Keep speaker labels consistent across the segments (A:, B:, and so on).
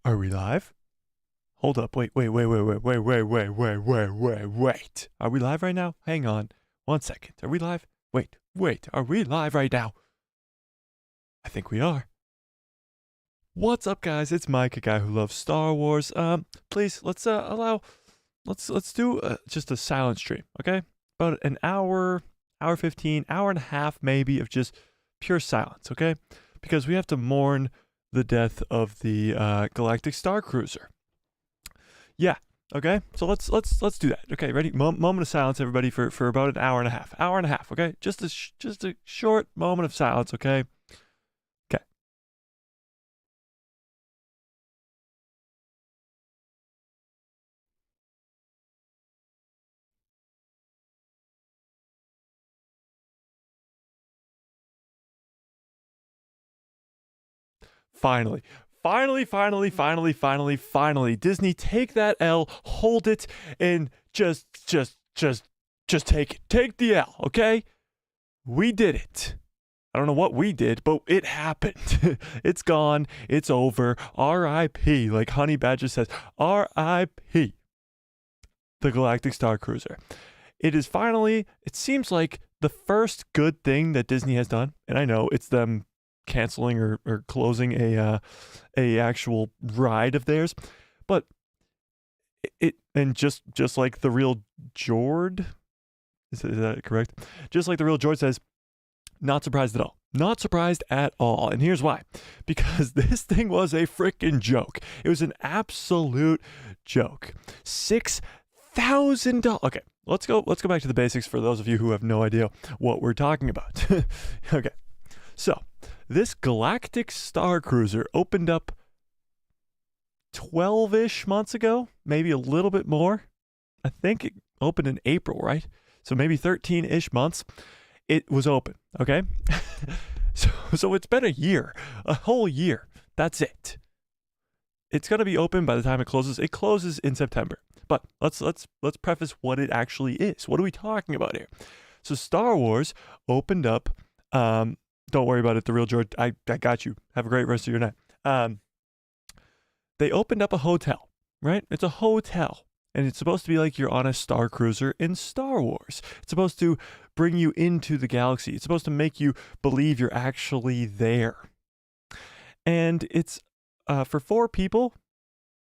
A: Are we live? Hold up. Wait. Are we live right now? Hang on. 1 second. Are we live? Wait. Are we live right now? I think we are. What's up, guys? It's Mike, a guy who loves Star Wars. Please, let's do just a silent stream, okay? About an hour, hour 15, hour and a half maybe of just pure silence, okay? Because we have to mourn the death of the Galactic Starcruiser. Yeah, okay? So let's do that. Okay, ready? Moment of silence, everybody, for about an hour and a half. Hour and a half, okay? Just a short moment of silence, okay? Okay. Finally. Disney, take that L, hold it, and just take it. Take the L, okay? We did it. I don't know what we did, but it happened. It's gone. It's over. R.I.P. Like Honey Badger says, R.I.P. the Galactic Starcruiser. It is finally, it seems like the first good thing that Disney has done, and I know it's them canceling or closing a actual ride of theirs, but and just like the real Jord, is that correct? Just like the real Jord says, not surprised at all. Not surprised at all. And here's why. Because this thing was a freaking joke. It was an absolute joke. $6,000. Okay, let's go back to the basics for those of you who have no idea what we're talking about. Okay. So, this Galactic Starcruiser opened up 12-ish months ago, maybe a little bit more. I think it opened in April, right? So maybe 13-ish months. It was open, okay? So it's been a whole year. That's it. It's going to be open by the time it closes. It closes in September. But let's preface what it actually is. What are we talking about here? So Star Wars opened up, don't worry about it, the real George, I got you. Have a great rest of your night. They opened up a hotel, right? It's a hotel. And it's supposed to be like you're on a Star Cruiser in Star Wars. It's supposed to bring you into the galaxy. It's supposed to make you believe you're actually there. And it's for 4 people.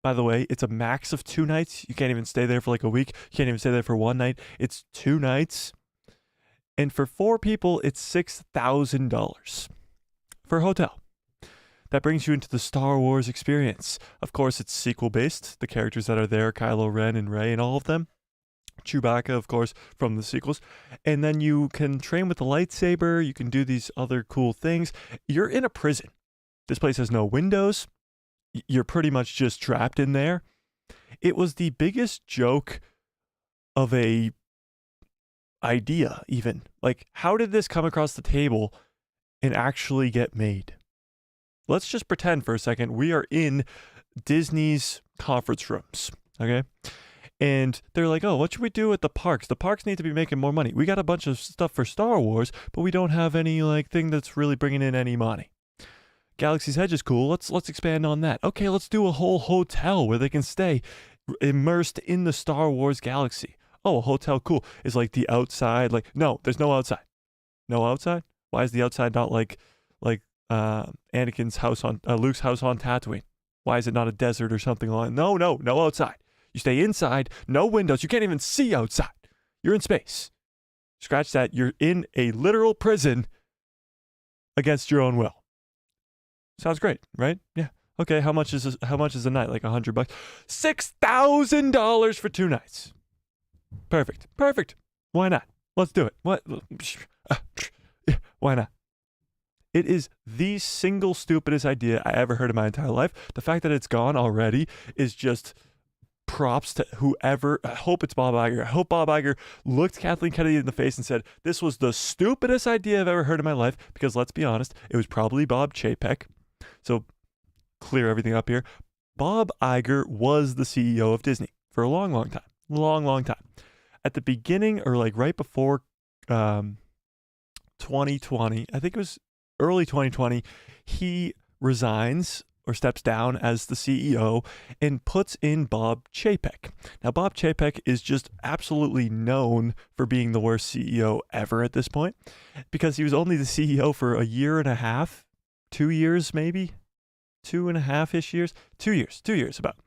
A: By the way, it's a max of 2 nights. You can't even stay there for like a week. You can't even stay there for 1 night. It's 2 nights. And for 4 people, it's $6,000 for a hotel. That brings you into the Star Wars experience. Of course, it's sequel-based. The characters that are there, Kylo Ren and Rey and all of them. Chewbacca, of course, from the sequels. And then you can train with the lightsaber. You can do these other cool things. You're in a prison. This place has no windows. You're pretty much just trapped in there. It was the biggest joke of a idea, even. Like, how did this come across the table and actually get made? Let's just pretend for a second we are in Disney's conference rooms, okay? And they're like, oh, what should we do at the parks? The parks need to be making more money. We got a bunch of stuff for Star Wars, but we don't have any like thing that's really bringing in any money. Galaxy's Edge is cool. Let's expand on that. Okay, let's do a whole hotel where they can stay immersed in the Star Wars galaxy. Oh, a hotel, cool. Is like the outside, like, no, there's no outside. No outside? Why is the outside not like Anakin's house on Luke's house on Tatooine? Why is it not a desert or something like? No outside. You stay inside, no windows. You can't even see outside. You're in space. Scratch that. You're in a literal prison against your own will. Sounds great, right? Yeah. Okay. How much is a night? Like $100? $6,000 for 2 nights. Perfect. Why not? Let's do it. What? Yeah, why not? It is the single stupidest idea I ever heard in my entire life. The fact that it's gone already is just props to whoever. I hope it's Bob Iger. I hope Bob Iger looked Kathleen Kennedy in the face and said, this was the stupidest idea I've ever heard in my life. Because let's be honest, it was probably Bob Chapek. So clear everything up here. Bob Iger was the CEO of Disney for a long time. Long time. At the beginning, or like right before 2020, I think it was early 2020, he resigns or steps down as the CEO and puts in Bob Chapek. Now, Bob Chapek is just absolutely known for being the worst CEO ever at this point, because he was only the CEO for a year and a half, 2 years maybe, 2.5-ish years, 2 years about.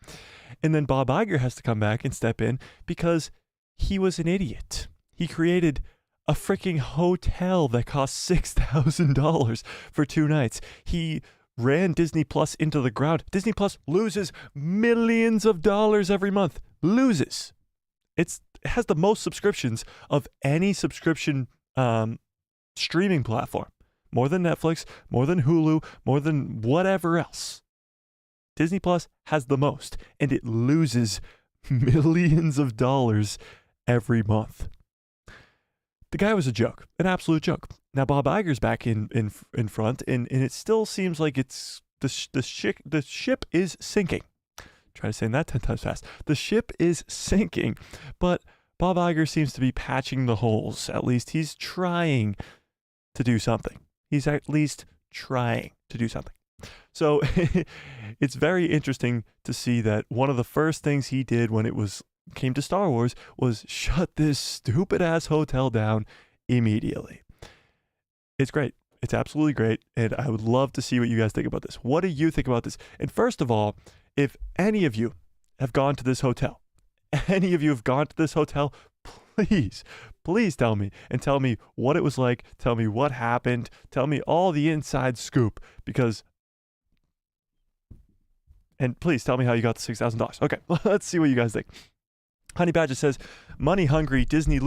A: And then Bob Iger has to come back and step in because he was an idiot. He created a freaking hotel that cost $6,000 for 2 nights. He ran Disney Plus into the ground. Disney Plus loses millions of dollars every month. Loses. It has the most subscriptions of any subscription streaming platform. More than Netflix, more than Hulu, more than whatever else. Disney Plus has the most, and it loses millions of dollars every month. The guy was a joke, an absolute joke. Now Bob Iger's back in front, and it still seems like it's the ship is sinking. Try saying that 10 times fast. The ship is sinking, but Bob Iger seems to be patching the holes. At least he's trying to do something. He's at least trying to do something. So it's very interesting to see that one of the first things he did when it came to Star Wars was shut this stupid ass hotel down immediately. It's great. It's absolutely great. And I would love to see what you guys think about this. What do you think about this? And first of all, if any of you have gone to this hotel, please tell me, and tell me what it was like. Tell me what happened. Tell me all the inside scoop, and please tell me how you got the $6,000. Okay, let's see what you guys think. Honey Badger says, money hungry Disney and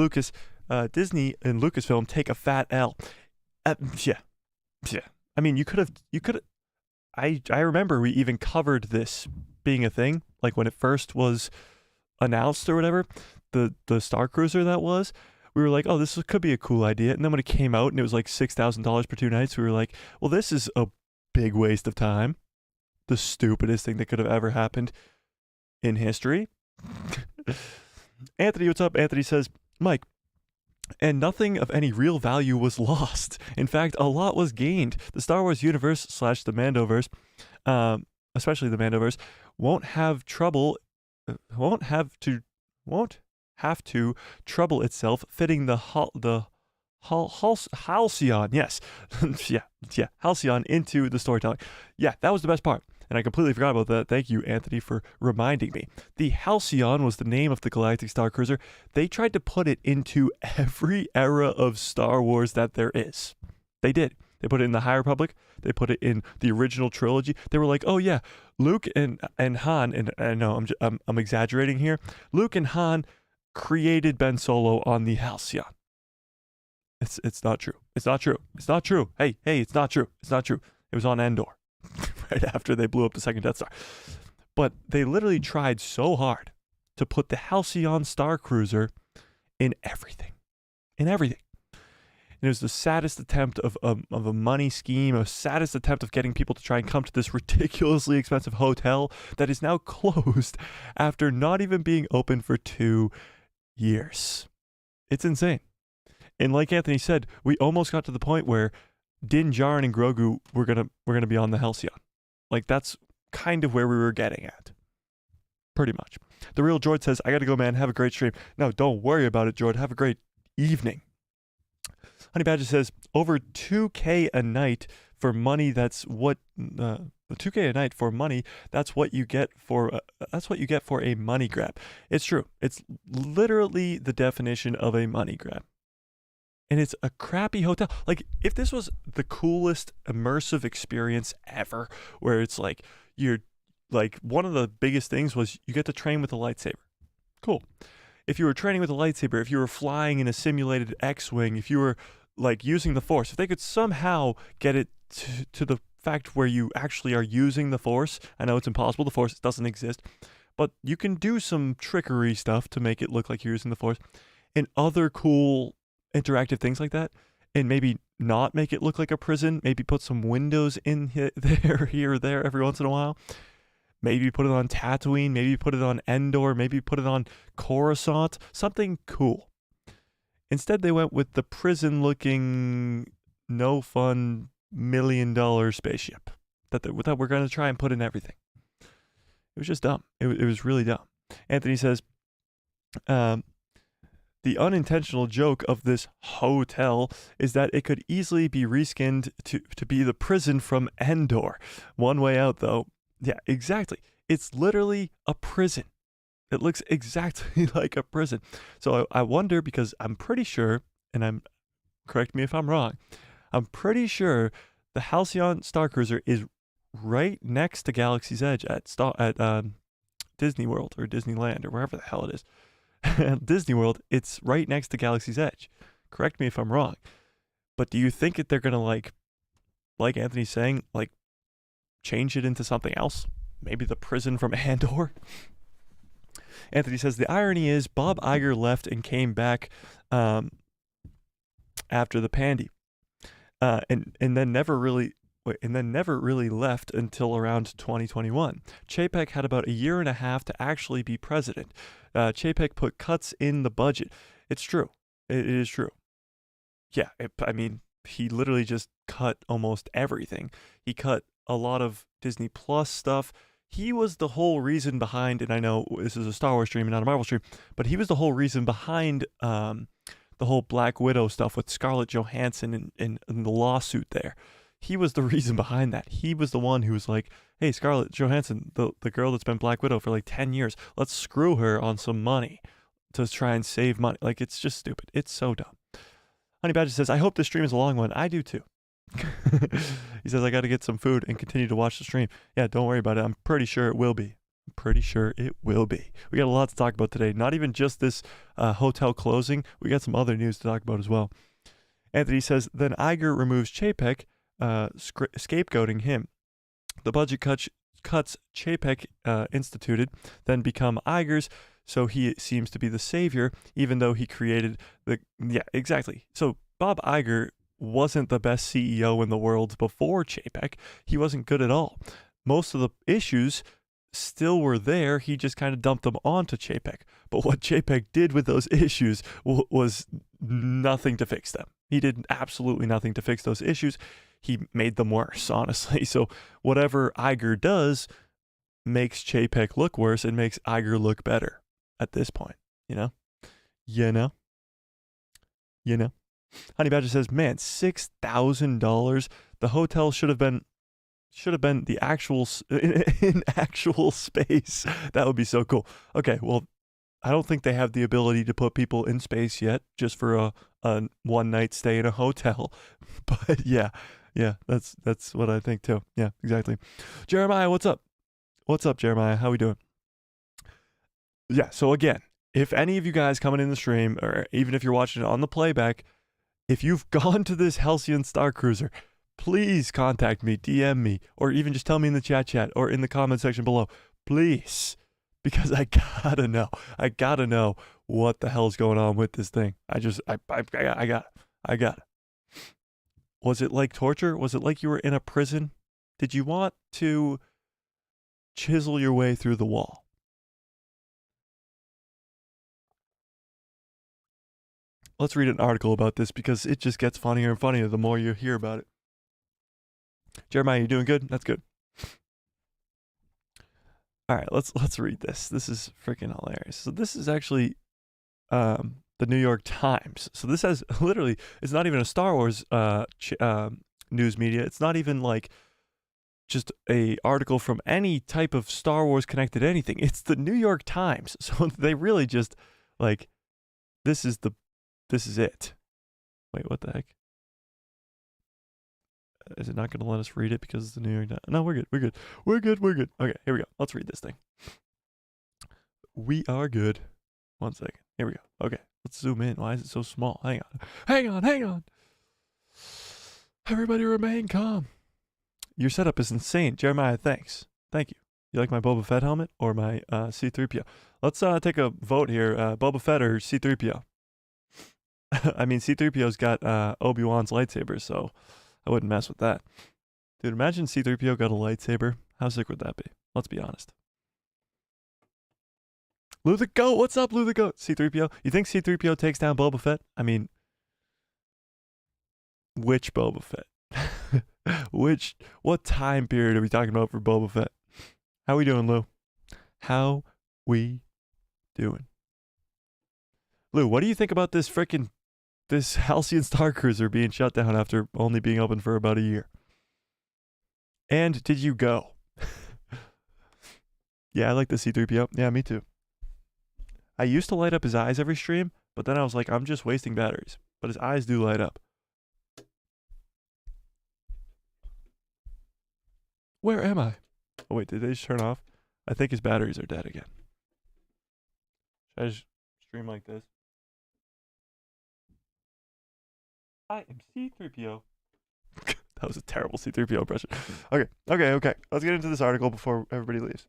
A: Lucasfilm take a fat L. Yeah. I mean, you could have. I remember we even covered this being a thing, like when it first was announced or whatever, the Starcruiser that was. We were like, oh, this could be a cool idea. And then when it came out and it was like $6,000 per 2 nights, we were like, well, this is a big waste of time. The stupidest thing that could have ever happened in history. Anthony, what's up? Anthony says, Mike, and nothing of any real value was lost. In fact, a lot was gained. The Star Wars universe / the Mandoverse, especially the Mandoverse, won't have to trouble itself fitting the Halcyon, yes, yeah, Halcyon into the storytelling. Yeah, that was the best part. And I completely forgot about that. Thank you, Anthony, for reminding me. The Halcyon was the name of the Galactic Starcruiser. They tried to put it into every era of Star Wars that there is. They did. They put it in the High Republic. They put it in the original trilogy. They were like, oh yeah, Luke and Han, and I know I'm exaggerating here. Luke and Han created Ben Solo on the Halcyon. It's not true. It's not true. It's not true. Hey, it's not true. It's not true. It was on Endor. Right after they blew up the second Death Star. But they literally tried so hard to put the Halcyon Starcruiser in everything. In everything. And it was the saddest attempt of a money scheme, a saddest attempt of getting people to try and come to this ridiculously expensive hotel that is now closed after not even being open for 2 years. It's insane. And like Anthony said, we almost got to the point where Din Djarin and Grogu were gonna be on the Halcyon. Like, that's kind of where we were getting at. Pretty much. The Real George says, I gotta go, man. Have a great stream. No, don't worry about it, George. Have a great evening. Honey Badger says, over 2K a night for money. That's what 2K a night for money. That's what you get for a money grab. It's true. It's literally the definition of a money grab. And it's a crappy hotel. Like, if this was the coolest immersive experience ever, where it's like, one of the biggest things was you get to train with a lightsaber. Cool. If you were training with a lightsaber, if you were flying in a simulated X-Wing, if you were, like, using the Force, if they could somehow get it to the fact where you actually are using the Force. I know it's impossible. The Force doesn't exist. But you can do some trickery stuff to make it look like you're using the Force. And other cool interactive things like that, and maybe not make it look like a prison, maybe put some windows in here or there every once in a while, maybe put it on Tatooine, maybe put it on Endor, maybe put it on Coruscant, something cool. Instead, they went with the prison looking, no fun $1 million spaceship. that we're going to try and put in everything. It was just dumb. It was really dumb. Anthony says, the unintentional joke of this hotel is that it could easily be reskinned to be the prison from Endor. One way out, though. Yeah, exactly. It's literally a prison. It looks exactly like a prison. So I wonder, because I'm pretty sure, and correct me if I'm wrong, I'm pretty sure the Halcyon Starcruiser is right next to Galaxy's Edge at Disney World or Disneyland or wherever the hell it is. Disney World, it's right next to Galaxy's Edge. Correct me if I'm wrong. But do you think that they're going to, like Anthony's saying, change it into something else? Maybe the prison from Andor? Anthony says, the irony is Bob Iger left and came back after the pandy. And then never really left until around 2021. Chapek had about a year and a half to actually be president. Chapek put cuts in the budget. It's true. It is true. Yeah, he literally just cut almost everything. He cut a lot of Disney Plus stuff. He was the whole reason behind, and I know this is a Star Wars stream and not a Marvel stream, but he was the whole reason behind the whole Black Widow stuff with Scarlett Johansson and the lawsuit there. He was the reason behind that. He was the one who was like, hey, Scarlett Johansson, the girl that's been Black Widow for 10 years, let's screw her on some money to try and save money. It's just stupid. It's so dumb. Honey Badger says, I hope the stream is a long one. I do too. He says, I got to get some food and continue to watch the stream. Yeah, don't worry about it. I'm pretty sure it will be. We got a lot to talk about today. Not even just this hotel closing. We got some other news to talk about as well. Anthony says, then Iger removes Chapek, scapegoating him. The budget cuts Chapek instituted then become Iger's, so he seems to be the savior, even though he created yeah, exactly. So Bob Iger wasn't the best CEO in the world before Chapek. He wasn't good at all. Most of the issues still were there. He just kind of dumped them onto Chapek. But what Chapek did with those issues was nothing to fix them. He did absolutely nothing to fix those issues. He made them worse, honestly. So whatever Iger does makes Chapek look worse and makes Iger look better at this point. You know? Honey Badger says, man, $6,000. The hotel should have been the actual in actual space. That would be so cool. Okay, well, I don't think they have the ability to put people in space yet, just for a one night stay in a hotel. But yeah, that's what I think too. Yeah, exactly. Jeremiah, what's up? What's up, Jeremiah? How we doing? Yeah. So again, if any of you guys coming in the stream, or even if you're watching it on the playback, if you've gone to this Halcyon Starcruiser, please contact me, DM me, or even just tell me in the chat or in the comment section below, please, because I gotta know what the hell's going on with this thing. I got it. Was it like torture? Was it like you were in a prison? Did you want to chisel your way through the wall? Let's read an article about this, because it just gets funnier and funnier the more you hear about it. Jeremiah, you doing good? That's good. All right, let's read this. This is freaking hilarious. So this is actually the New York Times. So this has literally, it's not even a Star Wars news media. It's not even just a article from any type of Star Wars connected anything. It's the New York Times. So they really just this is it. Wait, what the heck? Is it not going to let us read it because it's the New York Times? No, we're good. Okay, here we go. Let's read this thing. We are good. 1 second. Here we go. Okay, let's zoom in. Why is it so small? Hang on. Everybody remain calm. Your setup is insane. Jeremiah, thanks. Thank you. You like my Boba Fett helmet or my C-3PO? Let's take a vote here. Boba Fett or C-3PO? I mean, C-3PO's got Obi-Wan's lightsaber, so I wouldn't mess with that. Dude, imagine C-3PO got a lightsaber. How sick would that be? Let's be honest. Lou the Goat, what's up, Lou the Goat? C-3PO. You think C-3PO takes down Boba Fett? I mean, which Boba Fett? What time period are we talking about for Boba Fett? How we doing, Lou? How we doing? Lou, what do you think about this Halcyon Starcruiser being shut down after only being open for about a year? And did you go? Yeah, I like the C-3PO. Yeah, me too. I used to light up his eyes every stream, but then I was like, I'm just wasting batteries. But his eyes do light up. Where am I? Oh, wait, did they just turn off? I think his batteries are dead again. Should I just stream like this? I am C-3PO. That was a terrible C-3PO impression. Okay. Let's get into this article before everybody leaves.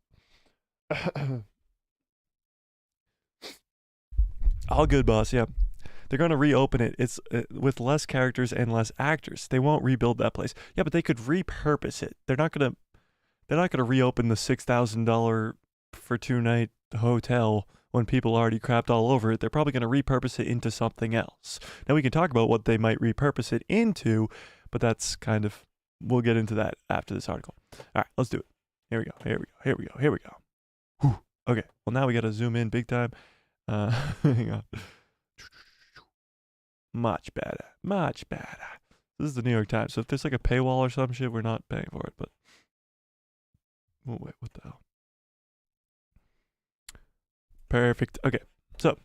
A: All good, boss. Yeah. They're going to reopen it. It's with less characters and less actors. They won't rebuild that place. Yeah, but they could repurpose it. They're not going to reopen the $6,000 for 2-night hotel when people already crapped all over it. They're probably going to repurpose it into something else. Now we can talk about what they might repurpose it into, but that's kind of, we'll get into that after this article. All right, let's do it. Here we go. Whew. Okay, well now we got to zoom in big time. Hang on. Much better. This is the New York Times, so if there's like a paywall or some shit, we're not paying for it, but... Oh, wait, what the hell? Perfect. Okay, so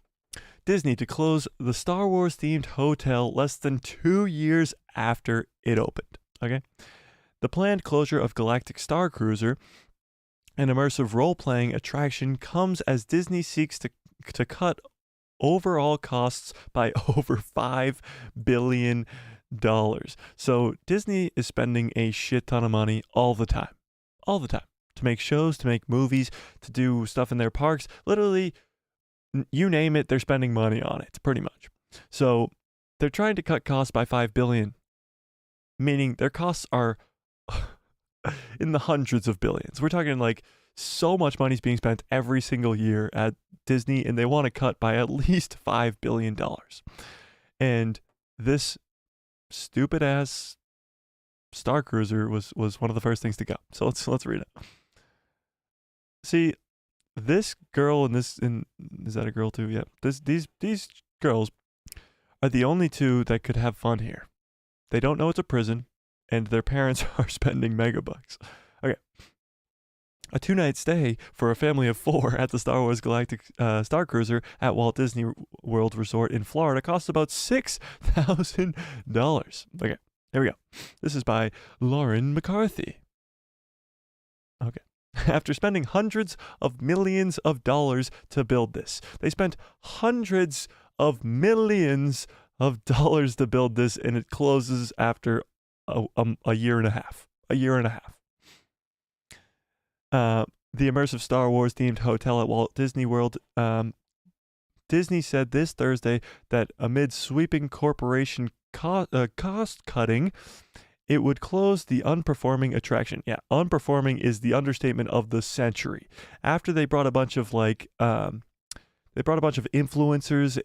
A: Disney to close the Star Wars themed hotel less than 2 years after it opened. Okay, the planned closure of Galactic Starcruiser, an immersive role-playing attraction, comes as Disney seeks to cut overall costs by over $5 billion. So Disney is spending a shit ton of money all the time. To make shows, to make movies, to do stuff in their parks. Literally, you name it, they're spending money on it, pretty much. So they're trying to cut costs by $5 billion, meaning their costs are in the hundreds of billions. We're talking like so much money is being spent every single year at Disney, and they want to cut by at least $5 billion. And this stupid ass Starcruiser was one of the first things to go. So let's read it. See, this girl and is that a girl too? Yeah. These girls are the only two that could have fun here. They don't know it's a prison, and their parents are spending megabucks. Okay. A 2-night stay for a family of 4 at the Star Wars Galactic Starcruiser at Walt Disney World Resort in Florida costs about $6,000. Okay, here we go. This is by Lauren McCarthy. Okay. After spending hundreds of millions of dollars to build this, they spent hundreds of millions of dollars to build this, and it closes after a year and a half. The immersive Star Wars themed hotel at Walt Disney World. Disney said this Thursday that amid sweeping corporation cost cutting, it would close the unperforming attraction. Yeah, unperforming is the understatement of the century. After they brought a bunch of influencers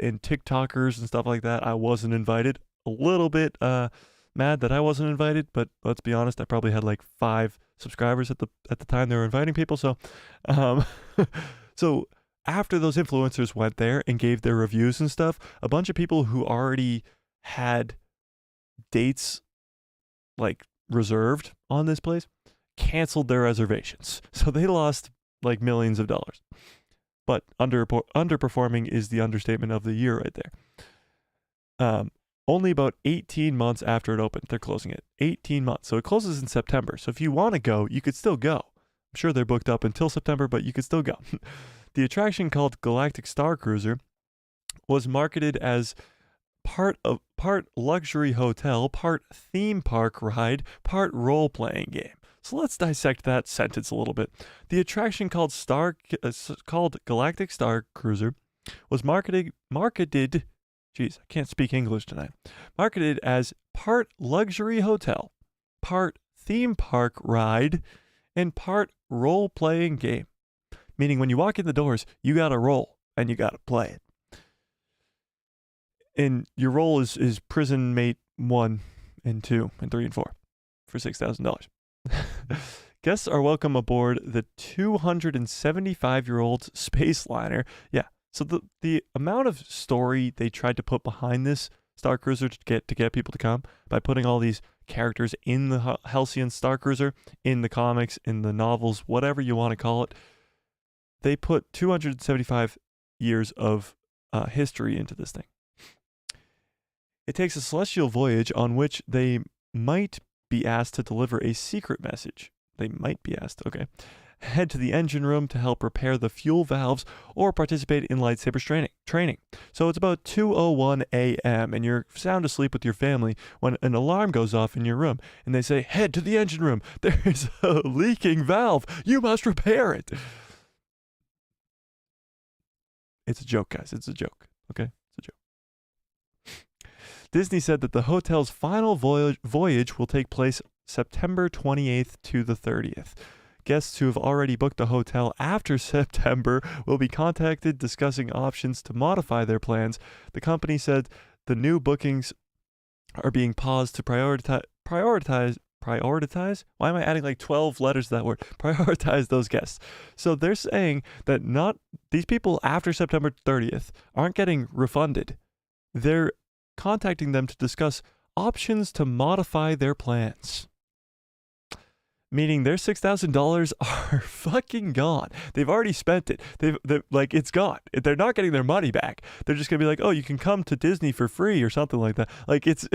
A: and TikTokers and stuff like that. I wasn't invited. A little bit mad that I wasn't invited, but let's be honest, I probably had like 5 subscribers at the time they were inviting people. So so after those influencers went there and gave their reviews and stuff, a bunch of people who already had dates like reserved on this place canceled their reservations. So they lost like millions of dollars. But underperforming is the understatement of the year right there. Only about 18 months after it opened, they're closing it. 18 months. So it closes in September. So if you want to go, you could still go. I'm sure they're booked up until September, but you could still go. The attraction, called Galactic Starcruiser, was marketed as part luxury hotel, part theme park ride, part role-playing game. So let's dissect that sentence a little bit. The attraction called Galactic Starcruiser was marketed. Jeez, I can't speak English tonight. Marketed as part luxury hotel, part theme park ride, and part role-playing game. Meaning when you walk in the doors, you gotta roll and you gotta play it. And your role is prison mate 1 and 2 and 3 and 4. for $6,000. Guests are welcome aboard the 275-year-old space liner. Yeah, so the amount of story they tried to put behind this Starcruiser to get people to come by putting all these characters in the Halcyon Starcruiser, in the comics, in the novels, whatever you want to call it, they put 275 years of history into this thing. It takes a celestial voyage on which they might be asked to deliver a secret message. They might be asked, okay. Head to the engine room to help repair the fuel valves or participate in lightsaber training. So it's about 2:01 a.m. and you're sound asleep with your family when an alarm goes off in your room and they say, head to the engine room. There's a leaking valve. You must repair it. It's a joke, guys. It's a joke. Okay? It's a joke. Disney said that the hotel's final voyage will take place September 28th to the 30th. Guests who have already booked a hotel after September will be contacted discussing options to modify their plans. The company said the new bookings are being paused to prioritize. Why am I adding like 12 letters to that word? Prioritize those guests. So they're saying that not these people after September 30th aren't getting refunded. They're contacting them to discuss options to modify their plans. Meaning their $6,000 are fucking gone. They've already spent it. They've like, it's gone. They're not getting their money back. They're just gonna be like, oh, you can come to Disney for free or something like that. Like it's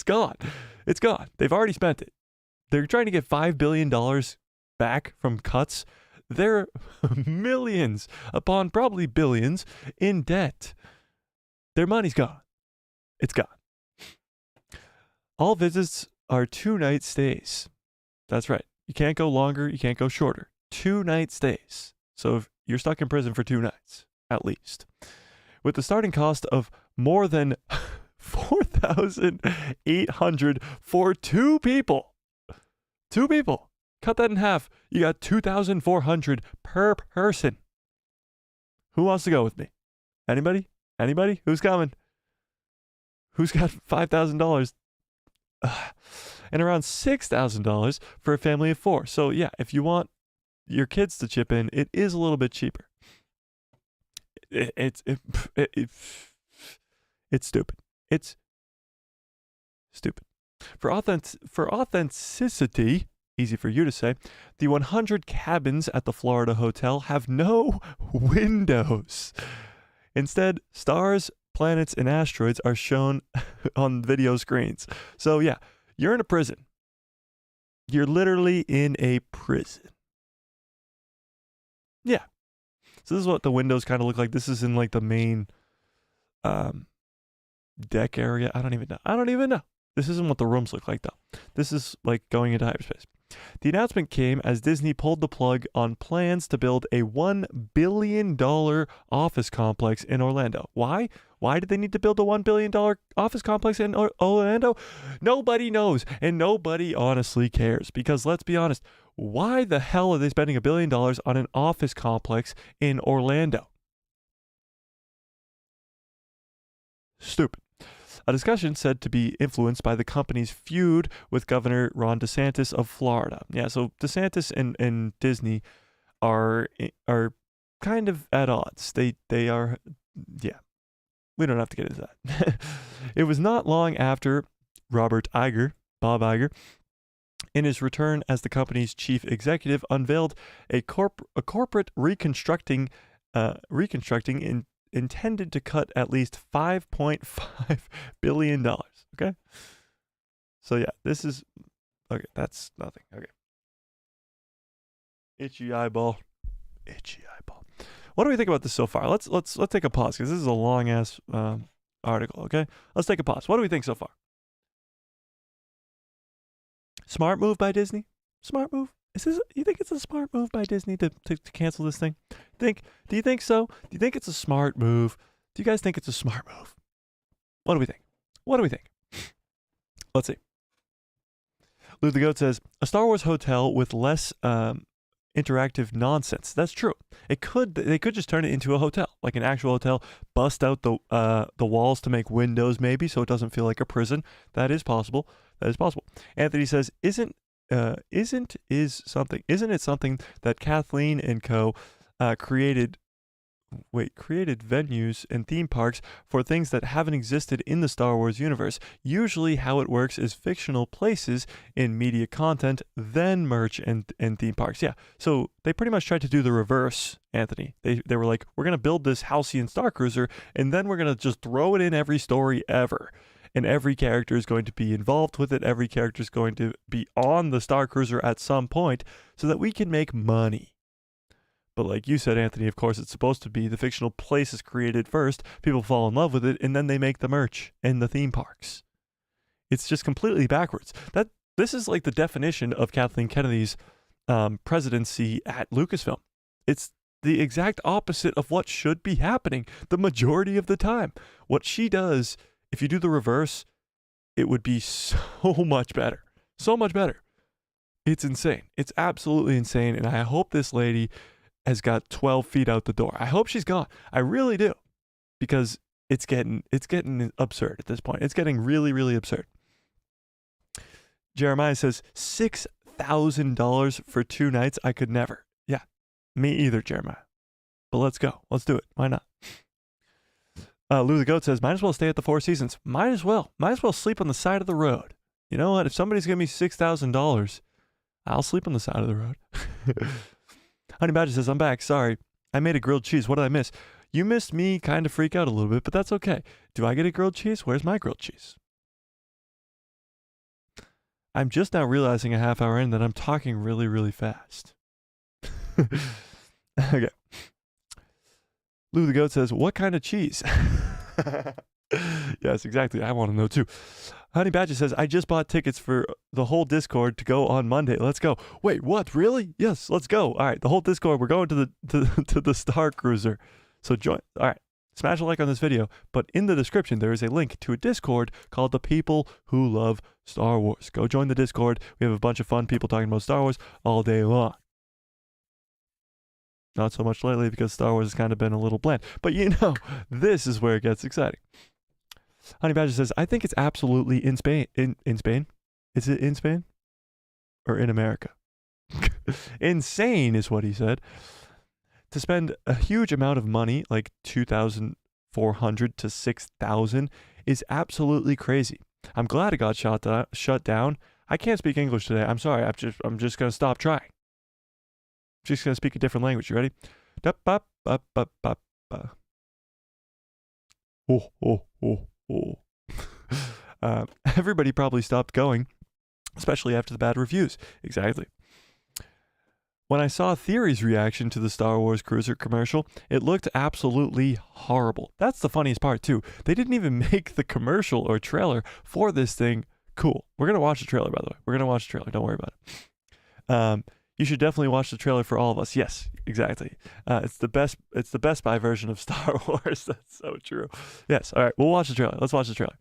A: gone. It's gone. They've already spent it. They're trying to get $5 billion back from cuts. They're millions upon probably billions in debt. Their money's gone. It's gone. All visits are 2-night stays. That's right. You can't go longer. You can't go shorter. 2-night stays. So if you're stuck in prison for 2 nights, at least. With the starting cost of more than $4,800 for 2 people. 2 people. Cut that in half. You got $2,400 per person. Who wants to go with me? Anybody? Anybody? Who's coming? Who's got $5,000? And around $6,000 for a family of 4. So yeah, if you want your kids to chip in, it is a little bit cheaper. It's stupid. It's stupid. For authenticity, easy for you to say, the 100 cabins at the Florida hotel have no windows. Instead, stars, planets, and asteroids are shown on video screens. So yeah, you're in a prison. You're literally in a prison. Yeah. So this is what the windows kind of look like. This is in like the main deck area. I don't even know. This isn't what the rooms look like though. This is like going into hyperspace. The announcement came as Disney pulled the plug on plans to build a $1 billion office complex in Orlando. Why? Why did they need to build a $1 billion office complex in Orlando? Nobody knows, and nobody honestly cares. Because let's be honest, why the hell are they spending $1 billion on an office complex in Orlando? Stupid. A discussion said to be influenced by the company's feud with Governor Ron DeSantis of Florida. Yeah, so DeSantis and Disney are kind of at odds. They are, yeah. We don't have to get into that. It was not long after Bob Iger, in his return as the company's chief executive, unveiled a corporate reconstructing intended to cut at least $5.5 billion. Okay? So yeah, this is... Okay, that's nothing. Okay. Itchy eyeball. What do we think about this so far? Let's take a pause because this is a long-ass article, okay? Let's take a pause. What do we think so far? Smart move by Disney? Smart move? You think it's a smart move by Disney to cancel this thing? Do you think so? Do you think it's a smart move? Do you guys think it's a smart move? What do we think? Let's see. Lou the Goat says, a Star Wars hotel with less interactive nonsense. That's true. They could just turn it into a hotel, like an actual hotel, bust out the walls to make windows maybe so it doesn't feel like a prison. That is possible. Anthony says, isn't isn't it something that Kathleen and co created venues and theme parks for things that haven't existed in the Star Wars universe. Usually how it works is fictional places in media content, then merch and theme parks. Yeah, so they pretty much tried to do the reverse, Anthony. They were like, we're going to build this Halcyon Starcruiser, and then we're going to just throw it in every story ever. And every character is going to be involved with it. Every character is going to be on the Starcruiser at some point so that we can make money. But like you said, Anthony, of course, it's supposed to be the fictional place is created first, people fall in love with it, and then they make the merch and the theme parks. It's just completely backwards. This is like the definition of Kathleen Kennedy's presidency at Lucasfilm. It's the exact opposite of what should be happening the majority of the time. What she does, if you do the reverse, it would be so much better. So much better. It's insane. It's absolutely insane, and I hope this lady has got 12 feet out the door. I hope she's gone. I really do. Because it's getting absurd at this point. It's getting really, really absurd. Jeremiah says, $6,000 for 2 nights? I could never. Yeah, me either, Jeremiah. But let's go. Let's do it. Why not? Lou the Goat says, might as well stay at the Four Seasons. Might as well. Might as well sleep on the side of the road. You know what? If somebody's giving me $6,000, I'll sleep on the side of the road. Honey Badger says, I'm back. Sorry. I made a grilled cheese. What did I miss? You missed me kind of freak out a little bit, but that's okay. Do I get a grilled cheese? Where's my grilled cheese? I'm just now realizing a half hour in that I'm talking really, really fast. Okay. Lou the Goat says, what kind of cheese? Yes, exactly. I want to know too. Honey Badger says, I just bought tickets for the whole Discord to go on Monday. Let's go. Wait, what? Really? Yes, let's go. All right, the whole Discord. We're going to the Starcruiser. So join. All right, smash a like on this video. But in the description, there is a link to a Discord called The People Who Love Star Wars. Go join the Discord. We have a bunch of fun people talking about Star Wars all day long. Not so much lately because Star Wars has kind of been a little bland. But you know, this is where it gets exciting. Honey Badger says, I think it's absolutely in Spain. In Spain? Is it in Spain? Or in America? Insane is what he said. To spend a huge amount of money, like $2,400 to $6,000, is absolutely crazy. I'm glad it got shut down. I can't speak English today. I'm sorry. I'm just going to stop trying. I'm just going to speak a different language. You ready? Everybody probably stopped going, especially after the bad reviews. Exactly. When I saw Theory's reaction to the Star Wars Cruiser commercial, it looked absolutely horrible. That's the funniest part too. They didn't even make the commercial or trailer for this thing cool. We're going to watch the trailer, by the way. We're going to watch the trailer. Don't worry about it. You should definitely watch the trailer for all of us. Yes, exactly. It's the Best Buy version of Star Wars. That's so true. Yes. All right. We'll watch the trailer. Let's watch the trailer.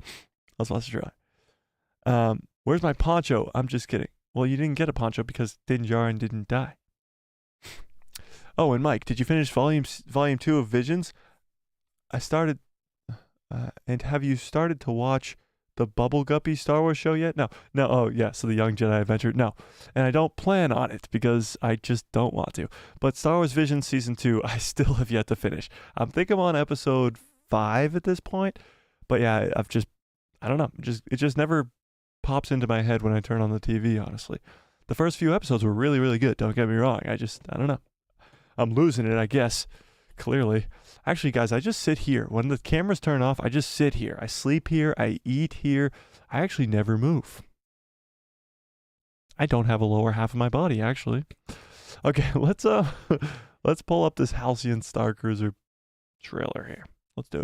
A: Where's my poncho? I'm just kidding. Well, you didn't get a poncho because Din Djarin didn't die. Oh, and Mike, did you finish volume 2 of Visions? I started. And have you started to watch the Bubble Guppy Star Wars show yet? No. Oh, yeah. So the Young Jedi Adventure. No. And I don't plan on it because I just don't want to. But Star Wars Visions Season 2, I still have yet to finish. I think I'm on episode 5 at this point. But yeah, I don't know. It just never pops into my head when I turn on the TV, honestly. The first few episodes were really, really good. Don't get me wrong. I don't know. I'm losing it, I guess. Clearly. Actually, guys, I just sit here. When the cameras turn off, I just sit here. I sleep here. I eat here. I actually never move. I don't have a lower half of my body, actually. Okay, let's pull up this Halcyon Starcruiser trailer here. Let's do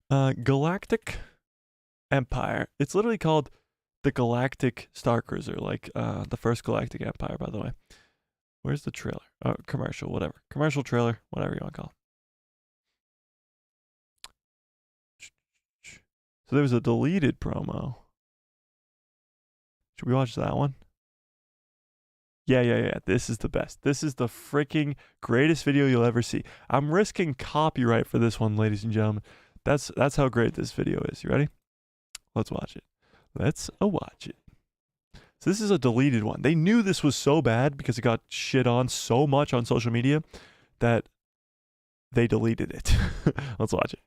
A: it. Galactic Empire. It's literally called the Galactic Starcruiser, like the first Galactic Empire, by the way. Where's the trailer? Oh, commercial, whatever. Commercial trailer, whatever you want to call it. So there was a deleted promo. Should we watch that one? Yeah. This is the best. This is the freaking greatest video you'll ever see. I'm risking copyright for this one, ladies and gentlemen. That's how great this video is. You ready? Let's watch it. Let's watch it. So this is a deleted one. They knew this was so bad because it got shit on so much on social media that they deleted it. Let's watch it.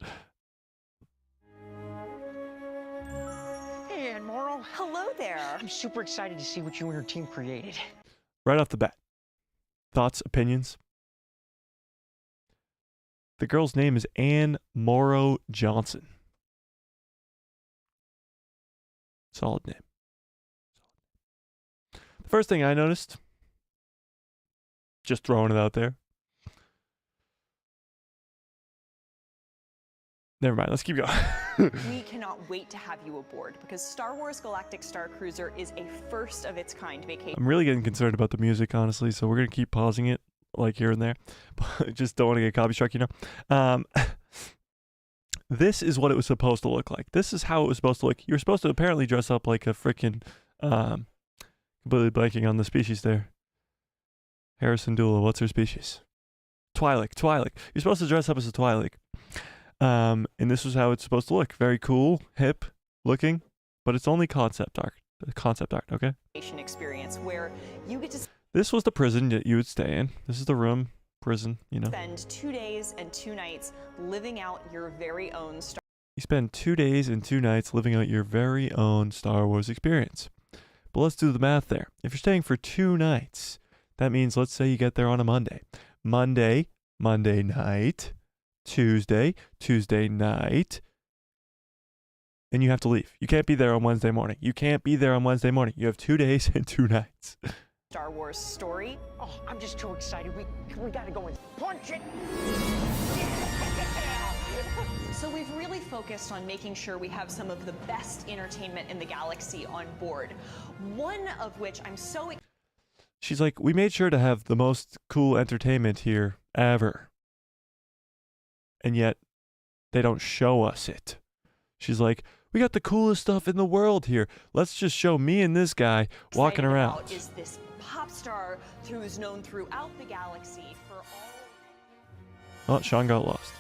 B: Hey, Admiral.
C: Hello there.
B: I'm super excited to see what you and your team created.
A: Right off the bat. Thoughts, opinions? The girl's name is Anne Morrow Johnson. Solid name. The first thing I noticed, just throwing it out there. Never mind, let's keep going.
C: We cannot wait to have you aboard because Star Wars Galactic Starcruiser is a first of its kind vacation.
A: I'm really getting concerned about the music, honestly, so we're going to keep pausing it like here and there. But just don't want to get copy struck, you know. This is what it was supposed to look like. This is how it was supposed to look. You were supposed to apparently dress up like a freaking, completely blanking on the species there. Harrison Dula, what's her species? Twi'lek. You're supposed to dress up as a Twi'lek. And this was how it's supposed to look. Very cool, hip looking, but it's only concept art. Okay?
C: Experience where you get to
A: This was the prison that you would stay in. This is the room, prison, you know.
C: spend 2 days and 2 nights living out your very own Star
A: You spend 2 days and 2 nights living out your very own Star Wars experience. But let's do the math there. If you're staying for 2 nights, that means let's say you get there on a Monday. Monday night, Tuesday night, and you have to leave. You can't be there on Wednesday morning. You have 2 days and 2 nights.
C: Star Wars story.
B: Oh, I'm just too excited. We gotta go and punch it.
C: So we've really focused on making sure we have some of the best entertainment in the galaxy on board. One of which I'm so
A: She's like, we made sure to have the most cool entertainment here ever. And yet, they don't show us it. She's like, we got the coolest stuff in the world here. Let's just show me and this guy walking
C: excited
A: around.
C: about is this pop star who's known throughout the galaxy for all.
A: Oh, Sean got lost.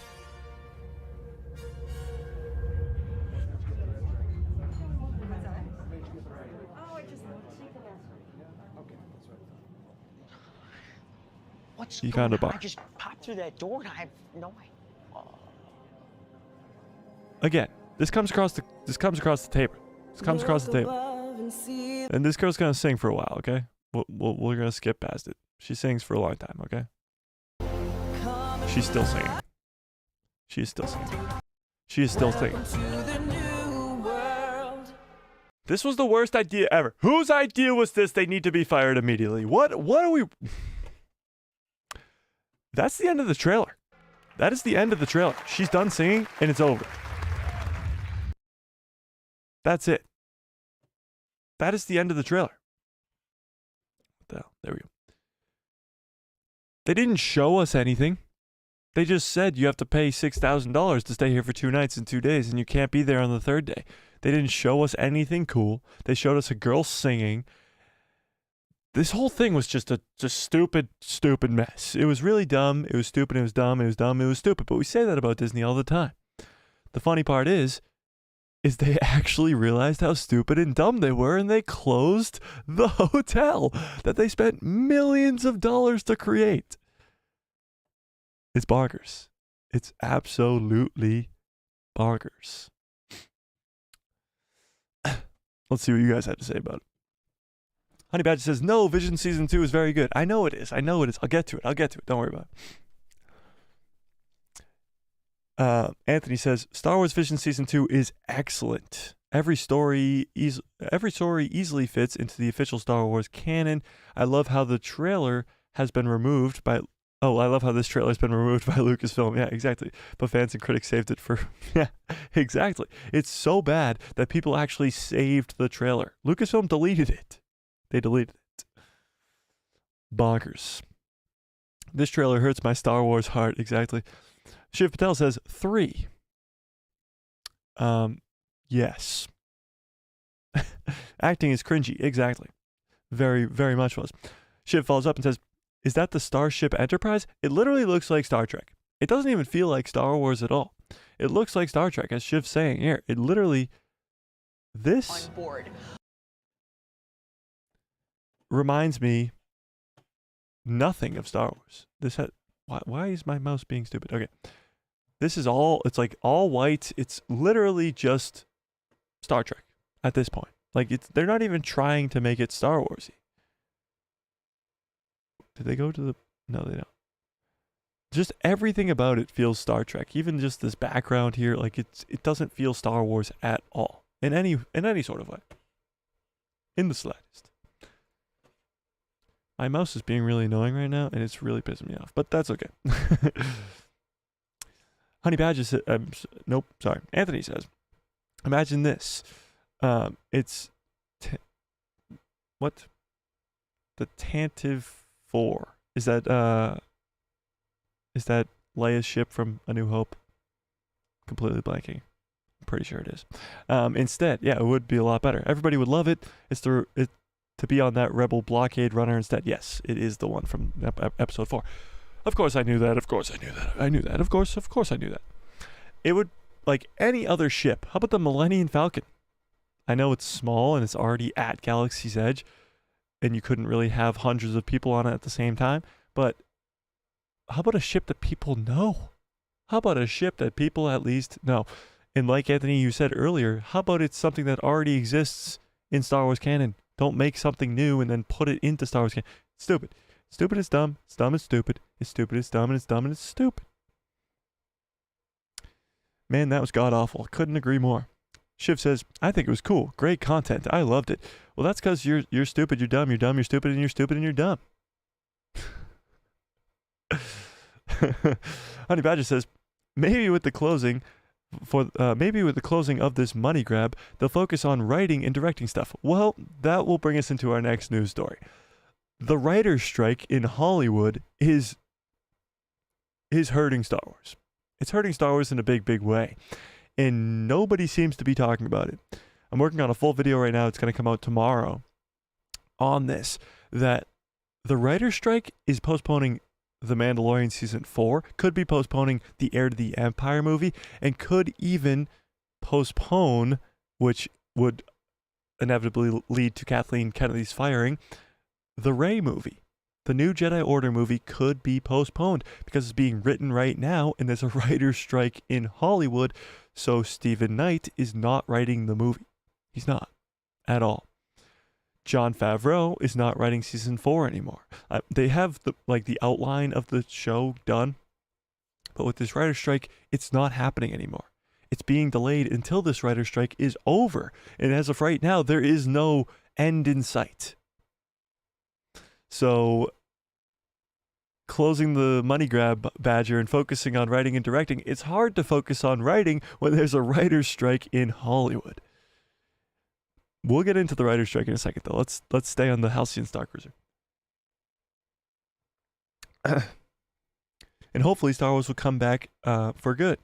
B: What's
A: He
B: going
A: found a
B: on?
A: bar.
B: I just popped through that door and I have no idea.
A: Again, this comes across the table. And this girl's gonna sing for a while, okay? We're gonna skip past it. She sings for a long time, okay? She's still singing. She is still singing. This was the worst idea ever. Whose idea was this? They need to be fired immediately. What are we... That's the end of the trailer. That is the end of the trailer. She's done singing, and it's over. That's it. That is the end of the trailer. What the hell? There we go. They didn't show us anything. They just said you have to pay $6,000 to stay here for 2 nights and 2 days, and you can't be there on the 3rd day. They didn't show us anything cool. They showed us a girl singing. This whole thing was just a stupid mess. It was really dumb. It was stupid. It was dumb. It was dumb. It was stupid. But we say that about Disney all the time. The funny part is they actually realized how stupid and dumb they were, and they closed the hotel that they spent millions of dollars to create. It's bonkers. It's absolutely bonkers. Let's see what you guys have to say about it. Honey Badger says, no, Vision Season 2 is very good. I know it is. I'll get to it. Don't worry about it. Anthony says, Star Wars Vision Season 2 is excellent. Every story easily fits into the official Star Wars canon. I love how this trailer has been removed by Lucasfilm. Yeah, exactly. But fans and critics saved it for... Yeah, exactly. It's so bad that people actually saved the trailer. Lucasfilm deleted it. They deleted it. Bonkers. This trailer hurts my Star Wars heart. Exactly. Shiv Patel says 3. Yes. Acting is cringy. Exactly. Very, very much was. Shiv follows up and says, is that the Starship Enterprise? It literally looks like Star Trek. It doesn't even feel like Star Wars at all. It looks like Star Trek, as Shiv's saying here. It literally... This...
C: On board.
A: reminds me nothing of Star Wars. This had why is my mouse being stupid? Okay. This is all, it's like all white. It's literally just Star Trek at this point. Like they're not even trying to make it Star Warsy. Did they go to the, no, they don't. Just everything about it feels Star Trek. Even just this background here, like it doesn't feel Star Wars at all in any sort of way. In the slightest. My mouse is being really annoying right now, and it's really pissing me off. But that's okay. Honey Badger says, nope, sorry. Anthony says, imagine this. It's what? The Tantive 4. Is that Leia's ship from A New Hope? Completely blanking. I'm pretty sure it is. Instead, yeah, it would be a lot better. Everybody would love it. To be on that Rebel blockade runner instead. Yes, it is the one from episode 4. Of course I knew that. Of course I knew that. I knew that. Of course I knew that. It would, like any other ship. How about the Millennium Falcon? I know it's small and it's already at Galaxy's Edge, and you couldn't really have hundreds of people on it at the same time, but how about a ship that people know? How about a ship that people at least know? And like Anthony, you said earlier, how about it's something that already exists in Star Wars canon? Don't make something new and then put it into Star Wars canon. It's stupid. Stupid is dumb. It's dumb is stupid. It's stupid is dumb, and it's dumb and it's stupid. Man, that was god-awful. Couldn't agree more. Shiv says, I think it was cool. Great content. I loved it. Well, that's because you're stupid, you're dumb, you're stupid, and you're stupid, and you're dumb. Honey Badger says, maybe with the closing of this money grab, they'll focus on writing and directing stuff. Well, that will bring us into our next news story. The writer's strike in Hollywood is hurting Star Wars. It's hurting Star Wars in a big, big way. And nobody seems to be talking about it. I'm working on a full video right now. It's going to come out tomorrow on this, that the writer's strike is postponing The Mandalorian Season 4, could be postponing the Heir to the Empire movie, and could even postpone, which would inevitably lead to Kathleen Kennedy's firing, the Rey movie. The new Jedi Order movie could be postponed because it's being written right now, and there's a writer's strike in Hollywood, so Stephen Knight is not writing the movie. He's not, at all. Jon Favreau is not writing Season 4 anymore. They have the outline of the show done, but with this writer's strike, it's not happening anymore. It's being delayed until this writer's strike is over, and as of right now, there is no end in sight. So, closing the money grab, Badger, and focusing on writing and directing, it's hard to focus on writing when there's a writer's strike in Hollywood. We'll get into the writer's strike in a second, though. Let's stay on the Halcyon Starcruiser. And hopefully Star Wars will come back for good.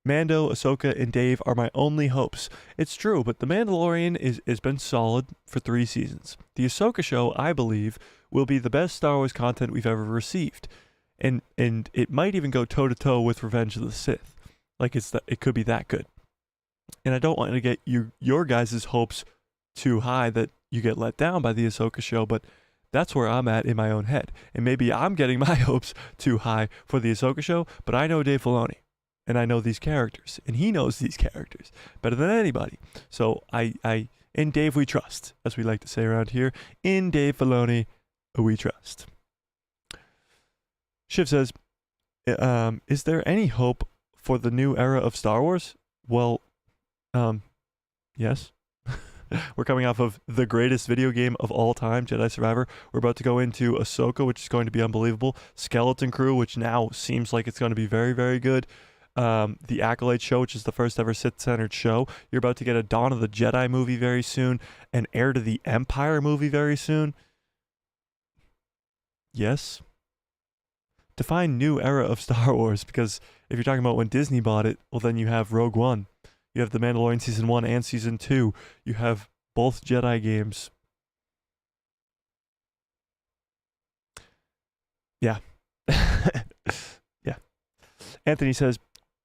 A: Mando, Ahsoka, and Dave are my only hopes. It's true, but The Mandalorian has been solid for 3 seasons. The Ahsoka show, I believe, will be the best Star Wars content we've ever received. And it might even go toe-to-toe with Revenge of the Sith. Like, it could be that good. And I don't want to get your guys' hopes too high that you get let down by the Ahsoka show, but that's where I'm at in my own head. And maybe I'm getting my hopes too high for the Ahsoka show, but I know Dave Filoni. And I know these characters, and he knows these characters better than anybody. So in Dave we trust, as we like to say around here. In Dave Filoni we trust. Shiv says, is there any hope for the new era of Star Wars? Well, yes. We're coming off of the greatest video game of all time, Jedi Survivor. We're about to go into Ahsoka, which is going to be unbelievable. Skeleton Crew, which now seems like it's going to be very, very good. The Accolade show, which is the first ever Sith-centered show. You're about to get a Dawn of the Jedi movie very soon, an Heir to the Empire movie very soon. Yes. Define new era of Star Wars, because if you're talking about when Disney bought it, well, then you have Rogue One. You have The Mandalorian Season 1 and Season 2. You have both Jedi games. Yeah. Yeah. Anthony says,